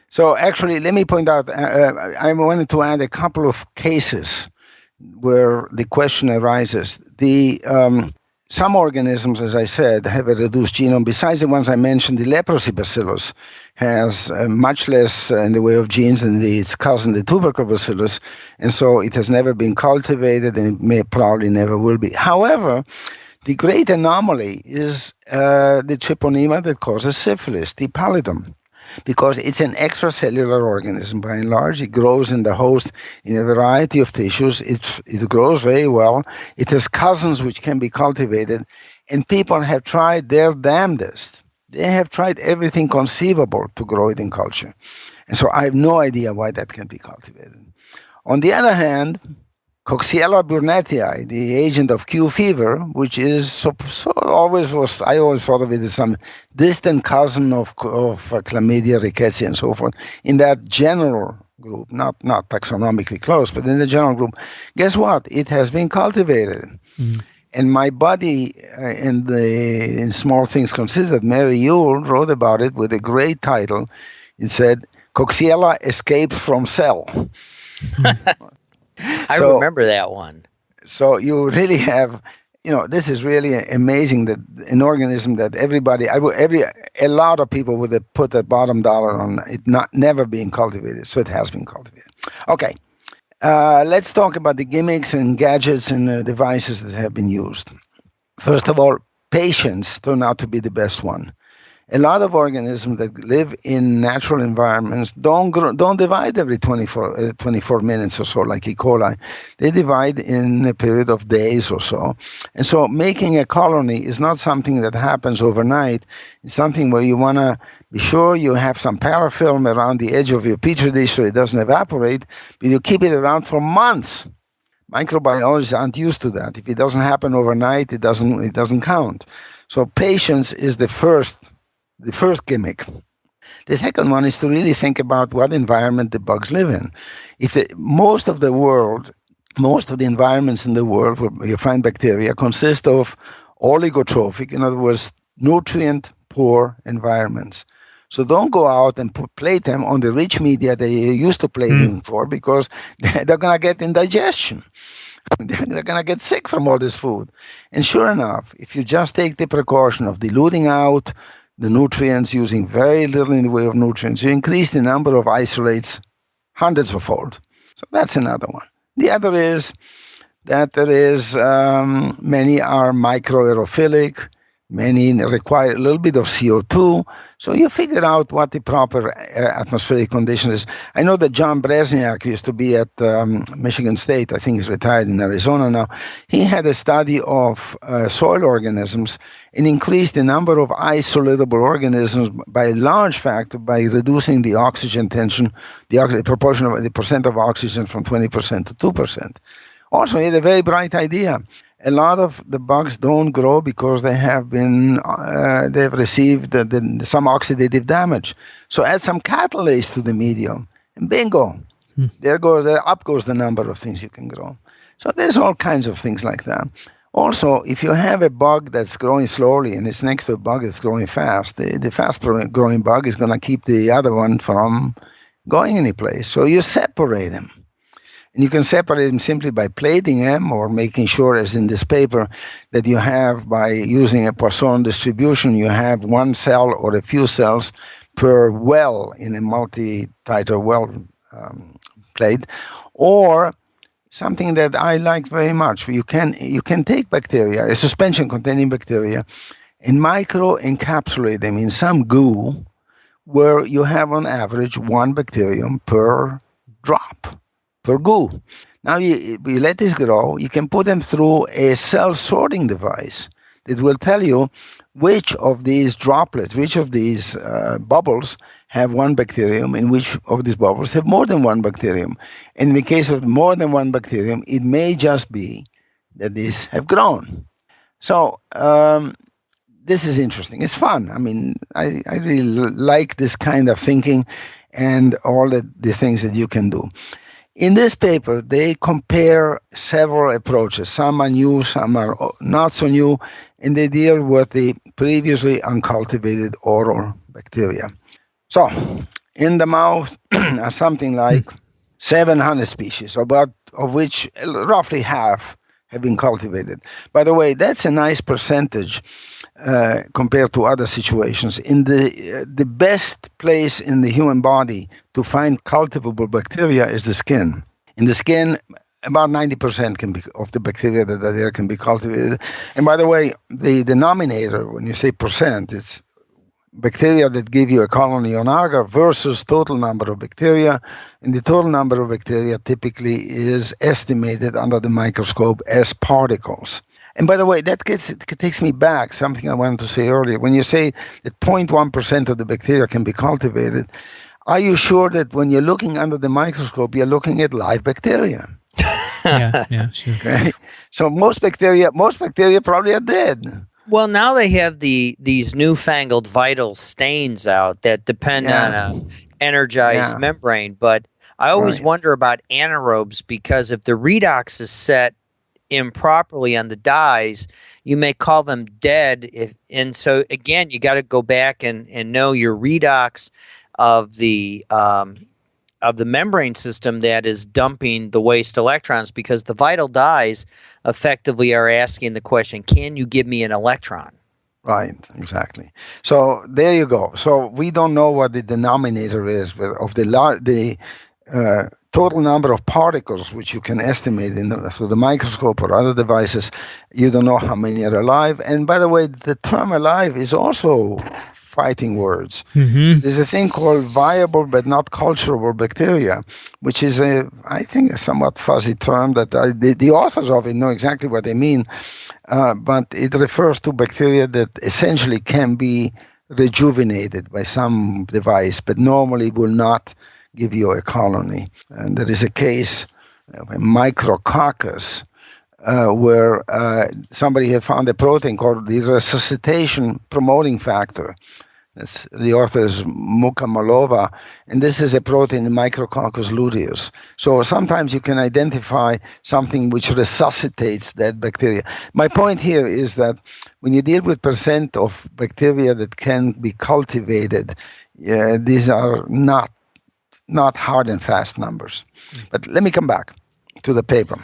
So actually, let me point out, I wanted to add a couple of cases where the question arises. Some organisms, as I said, have a reduced genome. Besides the ones I mentioned, the leprosy bacillus has much less in the way of genes than its cousin, the tubercle bacillus, and so it has never been cultivated, and it probably never will be. However, the great anomaly is the treponema that causes syphilis, the pallidum, because it's an extracellular organism by and large. It grows in the host in a variety of tissues. It grows very well. It has cousins which can be cultivated, and people have tried their damnedest. They have tried everything conceivable to grow it in culture. And so I have no idea why that can be cultivated. On the other hand, Coxiella burnetii, the agent of Q fever, which is I always thought of it as some distant cousin of chlamydia, rickettsia, and so forth. In that general group, not taxonomically close, but in the general group, guess what? It has been cultivated. Mm. And my buddy in Small Things Considered, Mary Yule, wrote about it with a great title. It said, Coxiella escapes from cell. I remember that one. So you really have, this is really amazing that an organism that a lot of people would have put the bottom dollar on it never being cultivated. So it has been cultivated. Okay. Let's talk about the gimmicks and gadgets and devices that have been used. First of all, patience turned out to be the best one. A lot of organisms that live in natural environments don't divide every 24 minutes or so, like E. coli. They divide in a period of days or so. And so making a colony is not something that happens overnight. It's something where you want to be sure you have some parafilm around the edge of your petri dish so it doesn't evaporate, but you keep it around for months. Microbiologists aren't used to that. If it doesn't happen overnight, it doesn't count. So patience is the first gimmick. The second one is to really think about what environment the bugs live in. Most of the environments in the world where you find bacteria consist of oligotrophic, in other words, nutrient-poor environments. So don't go out and plate them on the rich media that you used to plate them for, because they're going to get indigestion. They're going to get sick from all this food. And sure enough, if you just take the precaution of diluting out the nutrients, using very little in the way of nutrients, you increase the number of isolates hundreds of fold. So that's another one. The other is that many are microaerophilic, many require a little bit of CO2. So you figure out what the proper atmospheric condition is. I know that John Bresniak used to be at Michigan State. I think he's retired in Arizona now. He had a study of soil organisms and increased the number of isolatable organisms by a large factor by reducing the oxygen tension, the proportion of the percent of oxygen from 20% to 2%. Also, he had a very bright idea. A lot of the bugs don't grow because they've received some oxidative damage. So add some catalase to the medium, and bingo, up goes the number of things you can grow. So there's all kinds of things like that. Also, if you have a bug that's growing slowly and it's next to a bug that's growing fast, the fast-growing bug is going to keep the other one from going anyplace. So you separate them. And you can separate them simply by plating them or making sure, as in this paper, that you have, by using a Poisson distribution, you have one cell or a few cells per well in a multi-titer well plate. Or something that I like very much, you can take bacteria, a suspension containing bacteria, and micro-encapsulate them in some goo where you have on average one bacterium per drop. Per goo. Now you let this grow. You can put them through a cell sorting device that will tell you which of these droplets, which of these bubbles have one bacterium, in which of these bubbles have more than one bacterium. And in the case of more than one bacterium, it may just be that these have grown. So this is interesting. It's fun. I mean, I really like this kind of thinking and all the things that you can do. In this paper, they compare several approaches. Some are new, some are not so new, and they deal with the previously uncultivated oral bacteria. So, in the mouth are something like 700 species, about of which roughly half have been cultivated. By the way, that's a nice percentage compared to other situations. In the best place in the human body to find cultivable bacteria is the skin. In the skin, about 90% of the bacteria that are there can be cultivated. And by the way, the denominator, when you say percent, it's bacteria that give you a colony on agar versus total number of bacteria. And the total number of bacteria typically is estimated under the microscope as particles. And by the way, that takes me back, something I wanted to say earlier. When you say that 0.1% of the bacteria can be cultivated, are you sure that when you're looking under the microscope, you're looking at live bacteria? Yeah, sure. Okay? So most bacteria probably are dead. Well, now they have these newfangled vital stains out that depend on an energized membrane. But I always wonder about anaerobes, because if the redox is set improperly on the dyes, you may call them dead. And so again, you got to go back and know your redox of the membrane system that is dumping the waste electrons, because the vital dyes effectively are asking the question, can you give me an electron? Right, exactly. So there you go. So we don't know what the denominator is of the total number of particles which you can estimate through the microscope or other devices. You don't know how many are alive. And by the way, the term alive is also fighting words. Mm-hmm. There's a thing called viable but not culturable bacteria, which is I think a somewhat fuzzy term that the authors of it know exactly what they mean, but it refers to bacteria that essentially can be rejuvenated by some device, but normally will not give you a colony. And there is a case of a micrococcus where somebody had found a protein called the resuscitation promoting factor. The author is Mukamalova, and this is a protein in Micrococcus luteus. So sometimes you can identify something which resuscitates that bacteria. My point here is that when you deal with percent of bacteria that can be cultivated, these are not hard and fast numbers. But let me come back to the paper.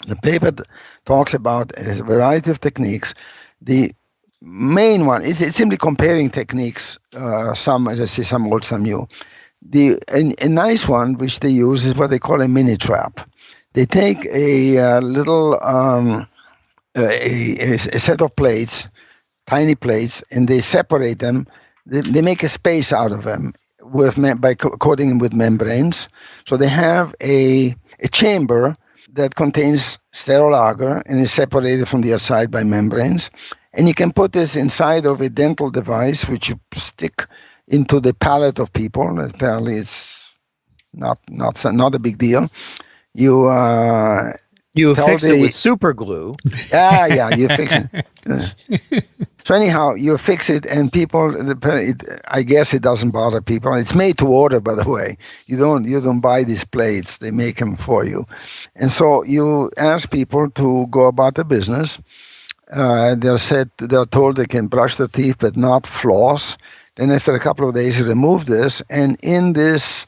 The paper talks about a variety of techniques. The main one is simply comparing techniques, some, as I say, some old, some new. A nice one which they use is what they call a mini trap. They take a little a set of plates, tiny plates, and they separate them. They make a space out of them by coating them with membranes. So they have a chamber that contains sterile agar and is separated from the outside by membranes. And you can put this inside of a dental device, which you stick into the palate of people. Apparently, it's not a big deal. You fix it with super glue. Yeah, you fix it. So anyhow, you fix it, and people. I guess it doesn't bother people. It's made to order, by the way. You don't buy these plates; they make them for you. And so you ask people to go about the business. They're told they can brush their teeth but not floss. Then after a couple of days, you remove this, and in this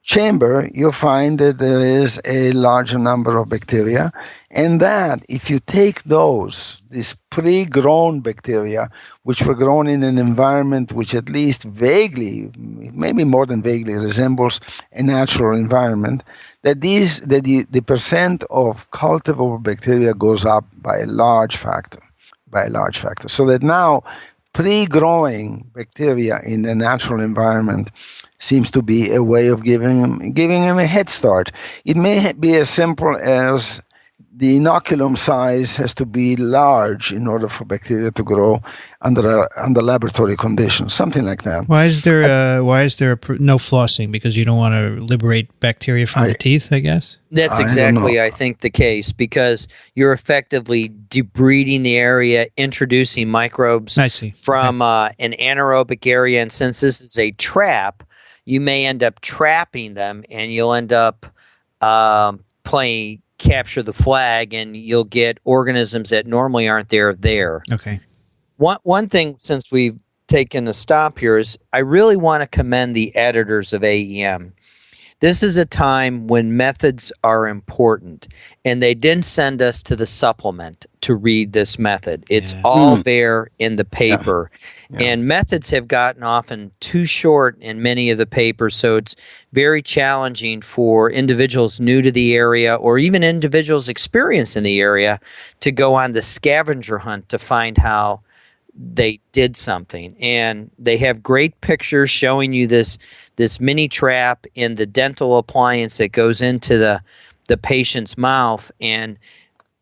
chamber, you find that there is a larger number of bacteria, and that if you take these pre-grown bacteria, which were grown in an environment which at least vaguely, maybe more than vaguely, resembles a natural environment, that the percent of cultivable bacteria goes up by a large factor. So that now pre-growing bacteria in a natural environment seems to be a way of giving them a head start. It may be as simple as the inoculum size has to be large in order for bacteria to grow under laboratory conditions, something like that. Why is there no flossing? Because you don't want to liberate bacteria from the teeth, I guess? That's exactly, I think, the case, because you're effectively debriding the area, introducing microbes from an anaerobic area. And since this is a trap, you may end up trapping them, and you'll end up playing capture the flag, and you'll get organisms that normally aren't there. Okay. One thing, since we've taken a stop here, is I really want to commend the editors of AEM. This is a time when methods are important, and they didn't send us to the supplement to read this method. It's all there in the paper. Yeah. And methods have gotten often too short in many of the papers, so it's very challenging for individuals new to the area or even individuals experienced in the area to go on the scavenger hunt to find how they did something. And they have great pictures showing you this mini trap in the dental appliance that goes into the patient's mouth, and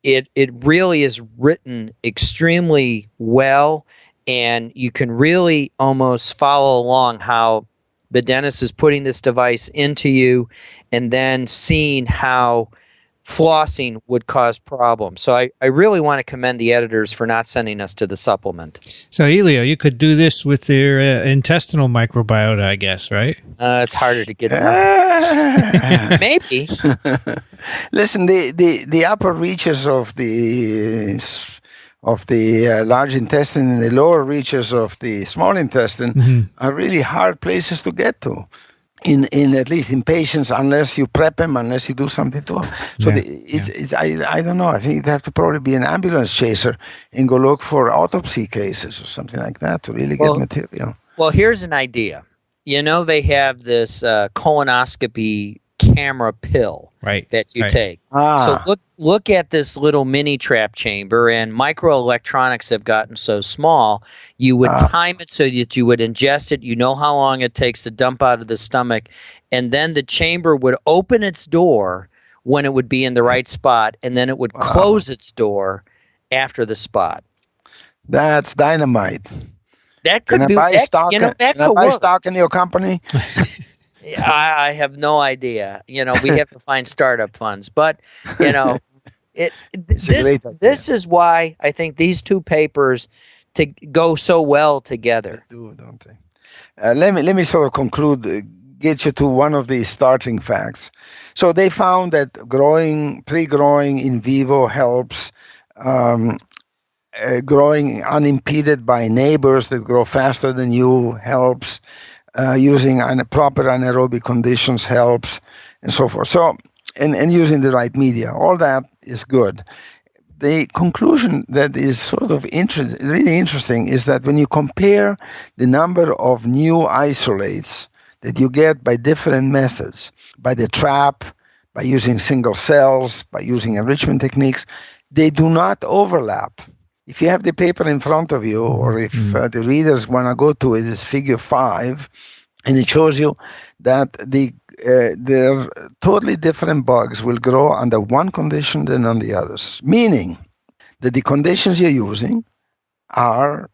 it really is written extremely well, and you can really almost follow along how the dentist is putting this device into you and then seeing how flossing would cause problems. So I really want to commend the editors for not sending us to the supplement. So, Elio, you could do this with your intestinal microbiota, I guess, right? It's harder to get maybe. Listen, the upper reaches of the large intestine and the lower reaches of the small intestine are really hard places to get to. In at least in patients, unless you prep them, unless you do something to them. So I don't know. I think you'd have to probably be an ambulance chaser and go look for autopsy cases or something like that to really get material. Well, here's an idea. You know, they have this colonoscopy camera pill that you take. So look at this little mini trap chamber, and microelectronics have gotten so small, you would time it so that you would ingest it. You know how long it takes to dump out of the stomach, and then the chamber would open its door when it would be in the right spot, and then it would close its door after the spot. That's dynamite. That could be stock. Can I buy stock in your company? I have no idea. You know, we have to find startup funds, but you know, this is why I think these two papers go so well together. They do, don't they? Let me sort of conclude. Get you to one of the starting facts. So they found that pre-growing in vivo helps. Growing unimpeded by neighbors that grow faster than you helps. Using proper anaerobic conditions helps, and so forth. So, and using the right media, all that is good. The conclusion that is sort of really interesting is that when you compare the number of new isolates that you get by different methods, by the trap, by using single cells, by using enrichment techniques, they do not overlap. If you have the paper in front of you, or if the readers want to go to it, it's figure 5, and it shows you that there totally different bugs will grow under one condition than on the others, meaning that the conditions you're using are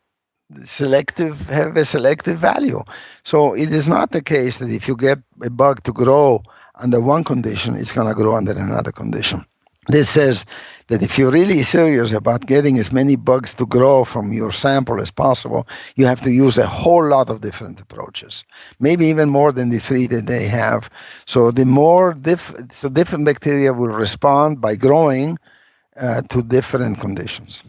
selective, have a selective value. So it is not the case that if you get a bug to grow under one condition, it's going to grow under another condition. This says that if you're really serious about getting as many bugs to grow from your sample as possible, you have to use a whole lot of different approaches, maybe even more than the 3 that they have. So different bacteria will respond by growing to different conditions.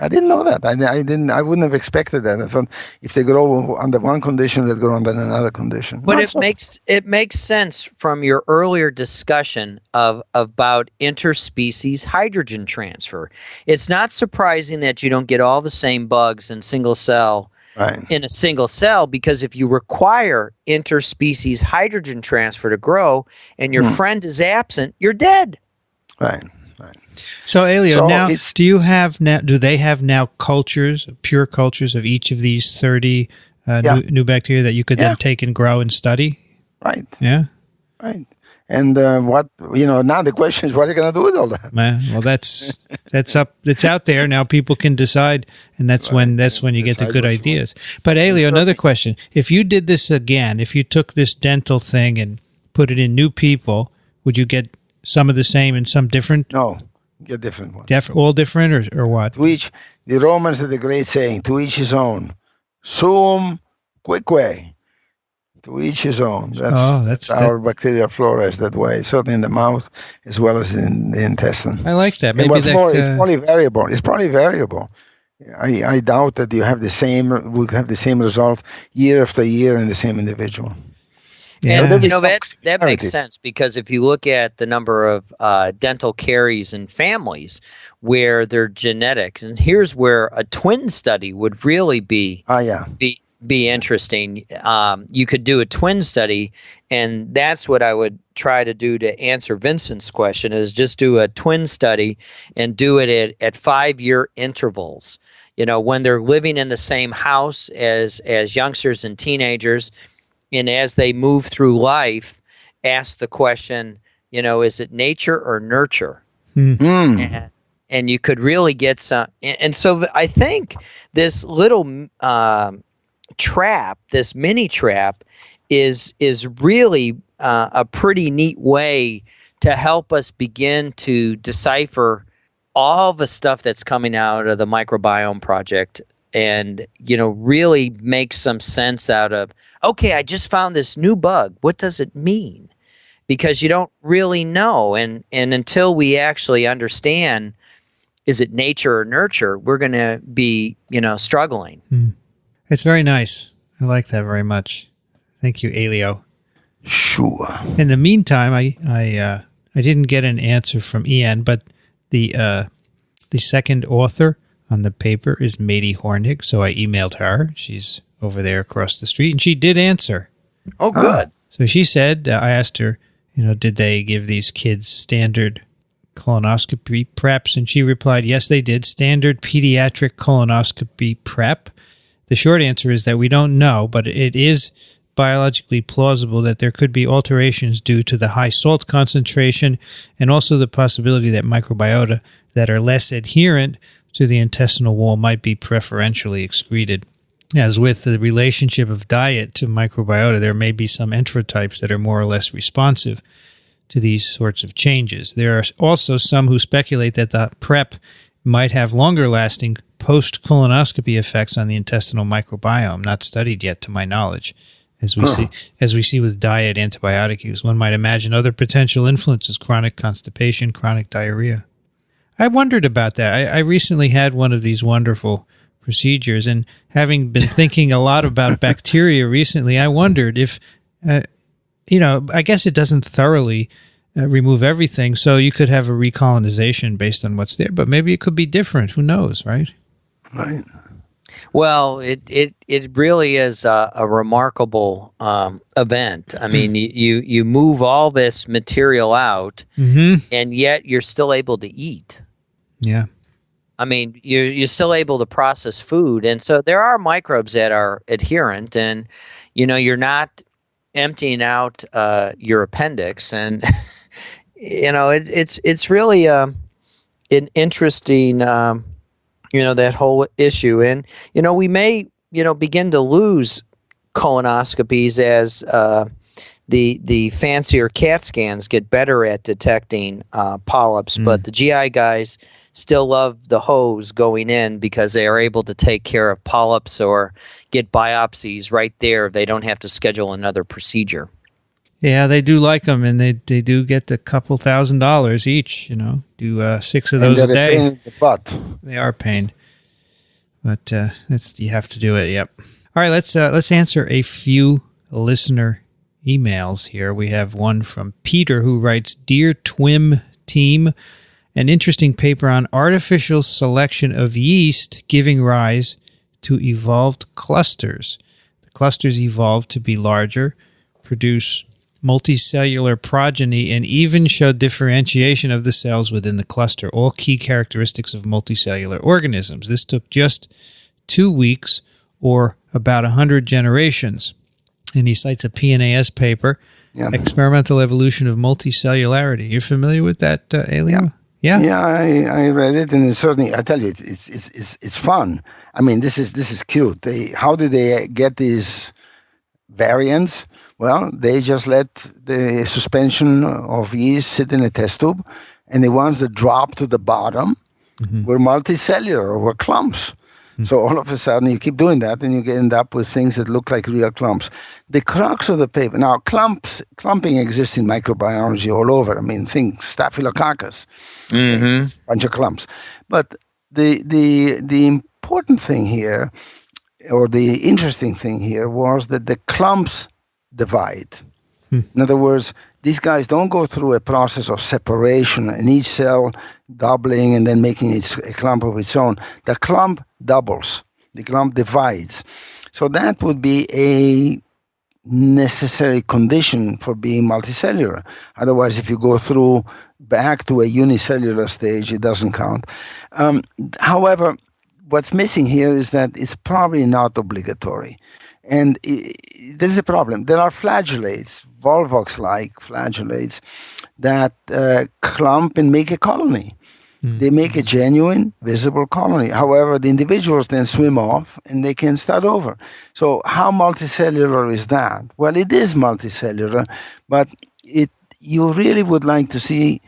I didn't know that. I wouldn't have expected that. I thought if they grow under one condition, they'd grow under another condition. But it makes sense from your earlier discussion about interspecies hydrogen transfer. It's not surprising that you don't get all the same bugs in single cell in a single cell, because if you require interspecies hydrogen transfer to grow and your friend is absent, you're dead. Right. So, Elio, do they have now cultures, pure cultures of each of these 30 new bacteria that you could then take and grow and study? Right. Yeah. Right. And now the question is, what are you going to do with all that? Well, that's out there now. People can decide, and that's when you get the good ideas. But Elio, another question: if you did this again, if you took this dental thing and put it in new people, would you get some of the same and some different? No, get different ones. All different, or what? To each, the Romans had a great saying: "To each his own." Suum, cuique. To each his own. That's our bacterial flora is that way, certainly in the mouth as well as in the intestine. I like that. Maybe it's probably variable. It's probably variable. I doubt that would have the same result year after year in the same individual. Yeah. And that makes sense, because if you look at the number of dental caries in families where they're genetics, and here's where a twin study would really be interesting. You could do a twin study, and that's what I would try to do to answer Vincent's question, is just do a twin study and do it at 5-year intervals. When they're living in the same house as youngsters and teenagers, and as they move through life, ask the question, is it nature or nurture? Mm. And you could really get some. And so I think this little trap, this mini trap, is really a pretty neat way to help us begin to decipher all the stuff that's coming out of the microbiome project, and really make some sense out of, okay, I just found this new bug. What does it mean? Because you don't really know, and until we actually understand, is it nature or nurture, we're going to be struggling. It's very nice. I like that very much. Thank you, Elio. Sure. In the meantime, I didn't get an answer from Ian, but the second author on the paper is Mady Hornig, so I emailed her. She's over there across the street, and she did answer. Oh, good. So she said, I asked her, did they give these kids standard colonoscopy preps? And she replied, yes, they did. Standard pediatric colonoscopy prep. The short answer is that we don't know, but it is biologically plausible that there could be alterations due to the high salt concentration, and also the possibility that microbiota that are less adherent to the intestinal wall might be preferentially excreted. As with the relationship of diet to microbiota, there may be some enterotypes that are more or less responsive to these sorts of changes. There are also some who speculate that the PrEP might have longer-lasting post-colonoscopy effects on the intestinal microbiome, not studied yet to my knowledge. As we see with diet antibiotic use, one might imagine other potential influences: chronic constipation, chronic diarrhea. I wondered about that. I recently had one of these wonderful procedures, and having been thinking a lot about bacteria recently, I wondered if, I guess it doesn't thoroughly remove everything, so you could have a recolonization based on what's there, but maybe it could be different. Who knows, right? Right. Well, it really is a remarkable event. I mean, you move all this material out, and yet you're still able to eat. Yeah. I mean, you're still able to process food, and so there are microbes that are adherent, and you're not emptying out your appendix, and it's really an interesting that whole issue, and we may begin to lose colonoscopies as the fancier CAT scans get better at detecting polyps, but the GI guys still love the hose going in because they are able to take care of polyps or get biopsies right there. They don't have to schedule another procedure. Yeah, they do like them, and they do get the couple $1,000 each. Do 6 of those a day. Pain in the butt. They are pain, but you have to do it. Yep. All right, let's answer a few listener emails here. We have one from Peter who writes, "Dear TWiM team, an interesting paper on artificial selection of yeast giving rise to evolved clusters. The clusters evolved to be larger, produce multicellular progeny, and even show differentiation of the cells within the cluster, all key characteristics of multicellular organisms. This took just 2 weeks or about 100 generations." And he cites a PNAS paper Yeah. Experimental Evolution of Multicellularity. You're familiar with that, Elio? Yeah. I read it, and it's certainly, I tell you, it's fun. I mean, this is cute. How did they get these variants? Well, they just let the suspension of yeast sit in a test tube, and the ones that drop to the bottom were multicellular or were clumps. So all of a sudden, you keep doing that, and you end up with things that look like real clumps. The crux of the paper, now clumping exists in microbiology all over. I mean, think Staphylococcus, it's a bunch of clumps. But the important thing here, or the interesting thing here, was that the clumps divide. In other words, these guys don't go through a process of separation and each cell doubling and then making a clump of its own. The clump doubles. The clump divides. So that would be a necessary condition for being multicellular. Otherwise, if you go through back to a unicellular stage, it doesn't count. However, what's missing here is that it's probably not obligatory. And there's a problem. There are flagellates, Volvox-like flagellates, that clump and make a colony. They make a genuine, visible colony. However, the individuals then swim off and they can start over. So how multicellular is that? Well, it is multicellular, but you really would like to see,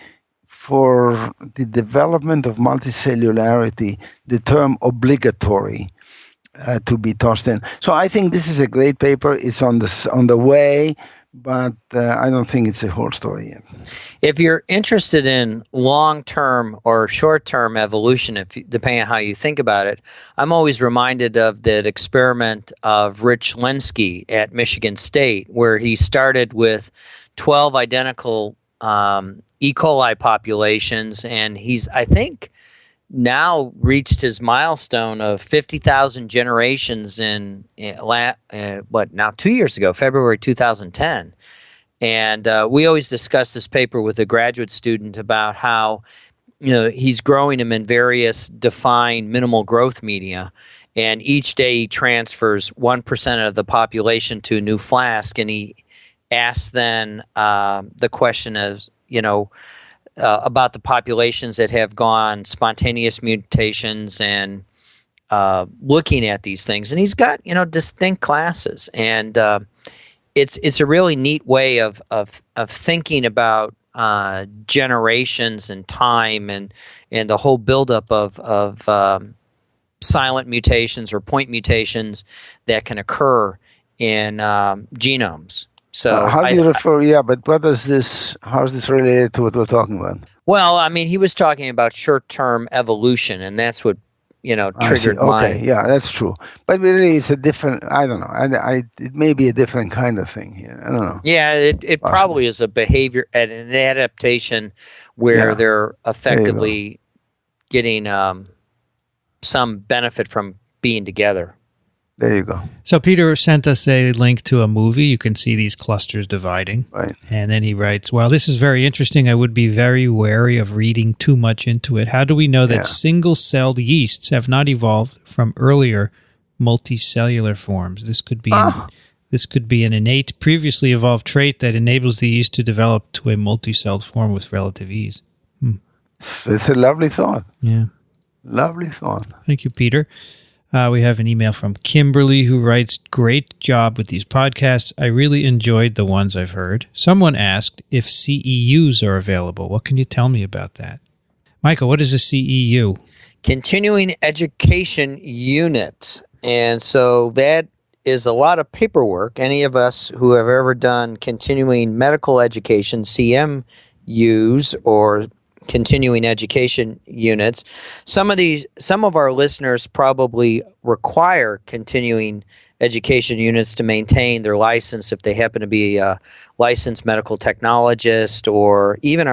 for the development of multicellularity, the term obligatory to be tossed in. So I think this is a great paper. It's on the way, but I don't think it's a whole story yet. If you're interested in long-term or short-term evolution, depending on how you think about it, I'm always reminded of that experiment of Rich Lenski at Michigan State, where he started with 12 identical E. coli populations, and he's, I think, now reached his milestone of 50,000 generations in 2 years ago, February 2010. And we always discuss this paper with a graduate student about how, he's growing them in various defined minimal growth media, and each day he transfers 1% of the population to a new flask, and he asks then the question is, about the populations that have gone spontaneous mutations and looking at these things. And he's got, distinct classes. And it's a really neat way of thinking about generations and time and the whole buildup of silent mutations or point mutations that can occur in genomes. So how do you refer? Yeah, but how is this related to what we're talking about? Well, I mean, he was talking about short-term evolution, and that's what triggered my. Okay, yeah, that's true. But really, it's a different. I don't know. It may be a different kind of thing here. I don't know. Yeah, it probably is a behavior and an adaptation where they're effectively getting some benefit from being together. There you go. So Peter sent us a link to a movie. You can see these clusters dividing. Right. And then he writes, "Well, this is very interesting. I would be very wary of reading too much into it. How do we know that single-celled yeasts have not evolved from earlier multicellular forms? This could be an innate, previously evolved trait that enables the yeast to develop to a multicelled form with relative ease." It's a lovely thought. Yeah. Lovely thought. Thank you, Peter. We have an email from Kimberly who writes, "Great job with these podcasts. I really enjoyed the ones I've heard. Someone asked if CEUs are available. What can you tell me about that?" Michael, what is a CEU? Continuing Education Unit. And so that is a lot of paperwork. Any of us who have ever done continuing medical education, CMUs, or continuing education units. Some of our listeners probably require continuing education units to maintain their license if they happen to be a licensed medical technologist or even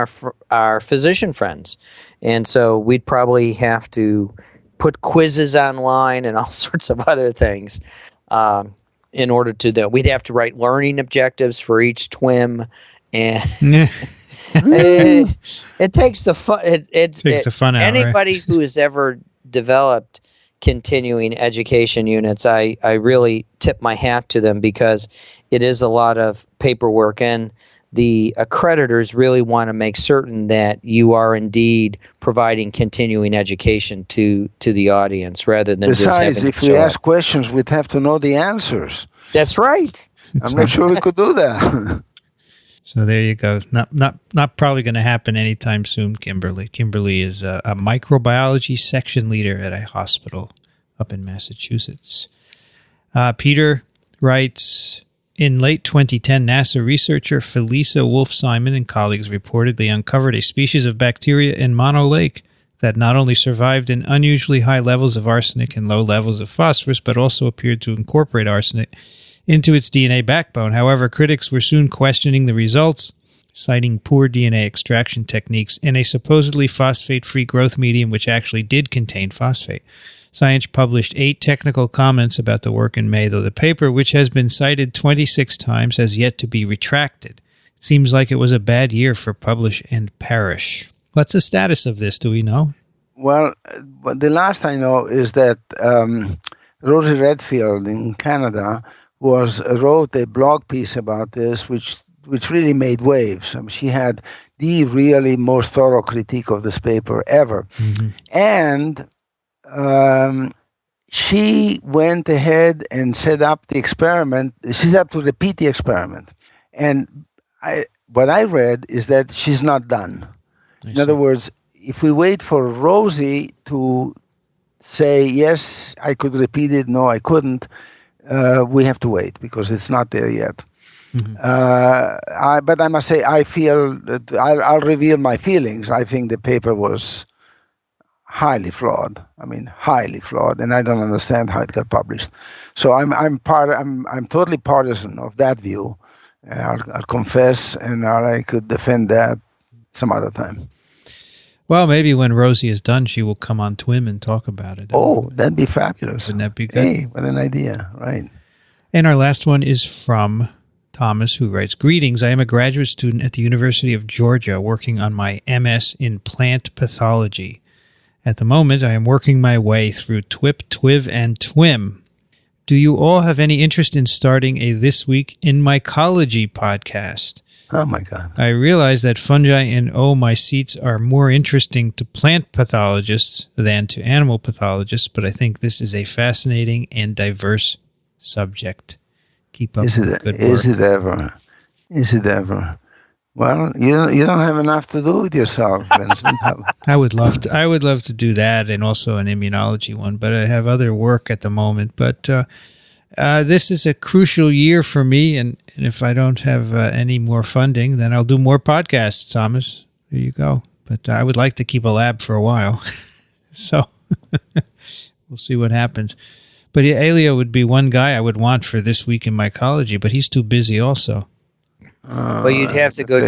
our physician friends. And so we'd probably have to put quizzes online and all sorts of other things in order to do that. We'd have to write learning objectives for each TWiM, and it takes the fun. It takes the fun out. Anybody who has ever developed continuing education units, I really tip my hat to them, because it is a lot of paperwork, and the accreditors really want to make certain that you are indeed providing continuing education to the audience, rather than just having Besides, if we ask questions, we'd have to know the answers. That's right. I'm not sure we could do that. So there you go. Not probably going to happen anytime soon, Kimberly. Kimberly is a microbiology section leader at a hospital up in Massachusetts. Peter writes, in late 2010, NASA researcher Felisa Wolf-Simon and colleagues reportedly uncovered a species of bacteria in Mono Lake that not only survived in unusually high levels of arsenic and low levels of phosphorus, but also appeared to incorporate arsenic into its DNA backbone. However, critics were soon questioning the results, citing poor DNA extraction techniques in a supposedly phosphate-free growth medium which actually did contain phosphate. Science published 8 technical comments about the work in May, though the paper, which has been cited 26 times, has yet to be retracted. It seems like it was a bad year for publish and perish. What's the status of this? Do we know? Well, the last I know is that Rosie Redfield in Canada wrote a blog piece about this, which really made waves. I mean, she had the really most thorough critique of this paper ever. Mm-hmm. And she went ahead and set up the experiment. She set up to repeat the experiment. And what I read is that she's not done. In other words, if we wait for Rosie to say, yes, I could repeat it, no, I couldn't, we have to wait because it's not there yet. Mm-hmm. But I must say, I feel that I'll reveal my feelings. I think the paper was highly flawed. I mean, highly flawed, and I don't understand how it got published. So I'm totally partisan of that view. I'll confess, and I could defend that some other time. Well, maybe when Rosie is done, she will come on TWiM and talk about it. That'd be fabulous. Wouldn't that be good? Hey, what an idea, right. And our last one is from Thomas, who writes, greetings. I am a graduate student at the University of Georgia working on my MS in plant pathology. At the moment, I am working my way through TWIP, TWiV, and TWiM. Do you all have any interest in starting a This Week in Mycology podcast? Oh, my God. I realize that fungi and oocytes are more interesting to plant pathologists than to animal pathologists, but I think this is a fascinating and diverse subject. Keep up the good work. Is it ever? Is it ever? Well, you don't have enough to do with yourself, Vincent. I would love to do that, and also an immunology one, but I have other work at the moment. But this is a crucial year for me, and if I don't have any more funding, then I'll do more podcasts, Thomas. There you go. But I would like to keep a lab for a while, so we'll see what happens. But Elio would be one guy I would want for This Week in Mycology, but he's too busy also. Well, you'd have to go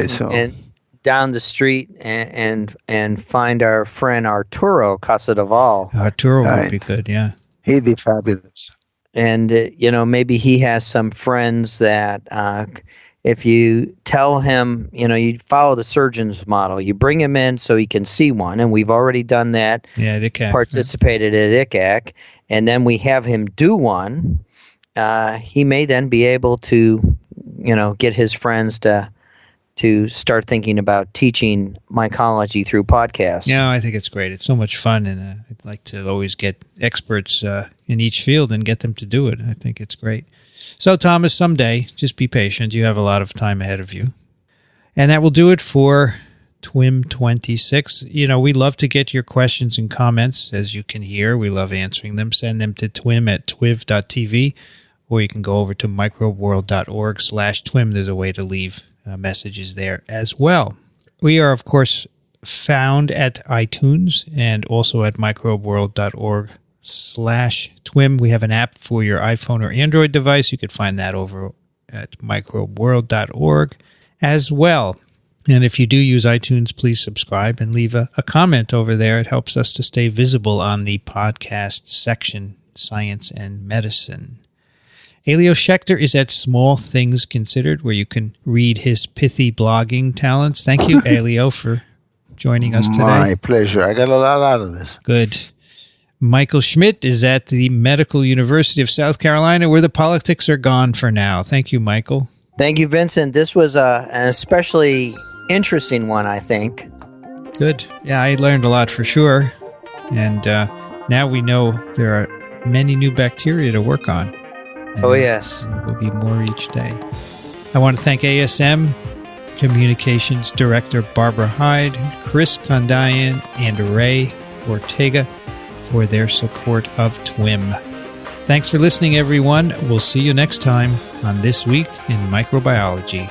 down the street and find our friend Arturo Casadevall. Arturo would be good, yeah. He'd be fabulous. And, maybe he has some friends that if you tell him, you follow the surgeon's model, you bring him in so he can see one, and we've already done that. Yeah, at ICAC. Participated at ICAC, and then we have him do one. He may then be able to get his friends to start thinking about teaching mycology through podcasts. Yeah, I think it's great. It's so much fun, and I'd like to always get experts in each field and get them to do it. I think it's great. So, Thomas, someday, just be patient. You have a lot of time ahead of you. And that will do it for TWiM 26. We love to get your questions and comments. As you can hear, we love answering them. Send them to twim@twiv.tv. Or you can go over to microbeworld.org/TWiM. There's a way to leave messages there as well. We are, of course, found at iTunes and also at microbeworld.org/TWiM. We have an app for your iPhone or Android device. You could find that over at microbeworld.org as well. And if you do use iTunes, please subscribe and leave a comment over there. It helps us to stay visible on the podcast section, Science and Medicine. Elio Schaechter is at Small Things Considered, where you can read his pithy blogging talents. Thank you, Elio, for joining us today. My pleasure. I got a lot out of this. Good. Michael Schmidt is at the Medical University of South Carolina, where the politics are gone for now. Thank you, Michael. Thank you, Vincent. This was an especially interesting one, I think. Good. Yeah, I learned a lot for sure. And now we know there are many new bacteria to work on. And yes. There will be more each day. I want to thank ASM Communications Director Barbara Hyde, Chris Kondayan, and Ray Ortega for their support of TWiM. Thanks for listening, everyone. We'll see you next time on This Week in Microbiology.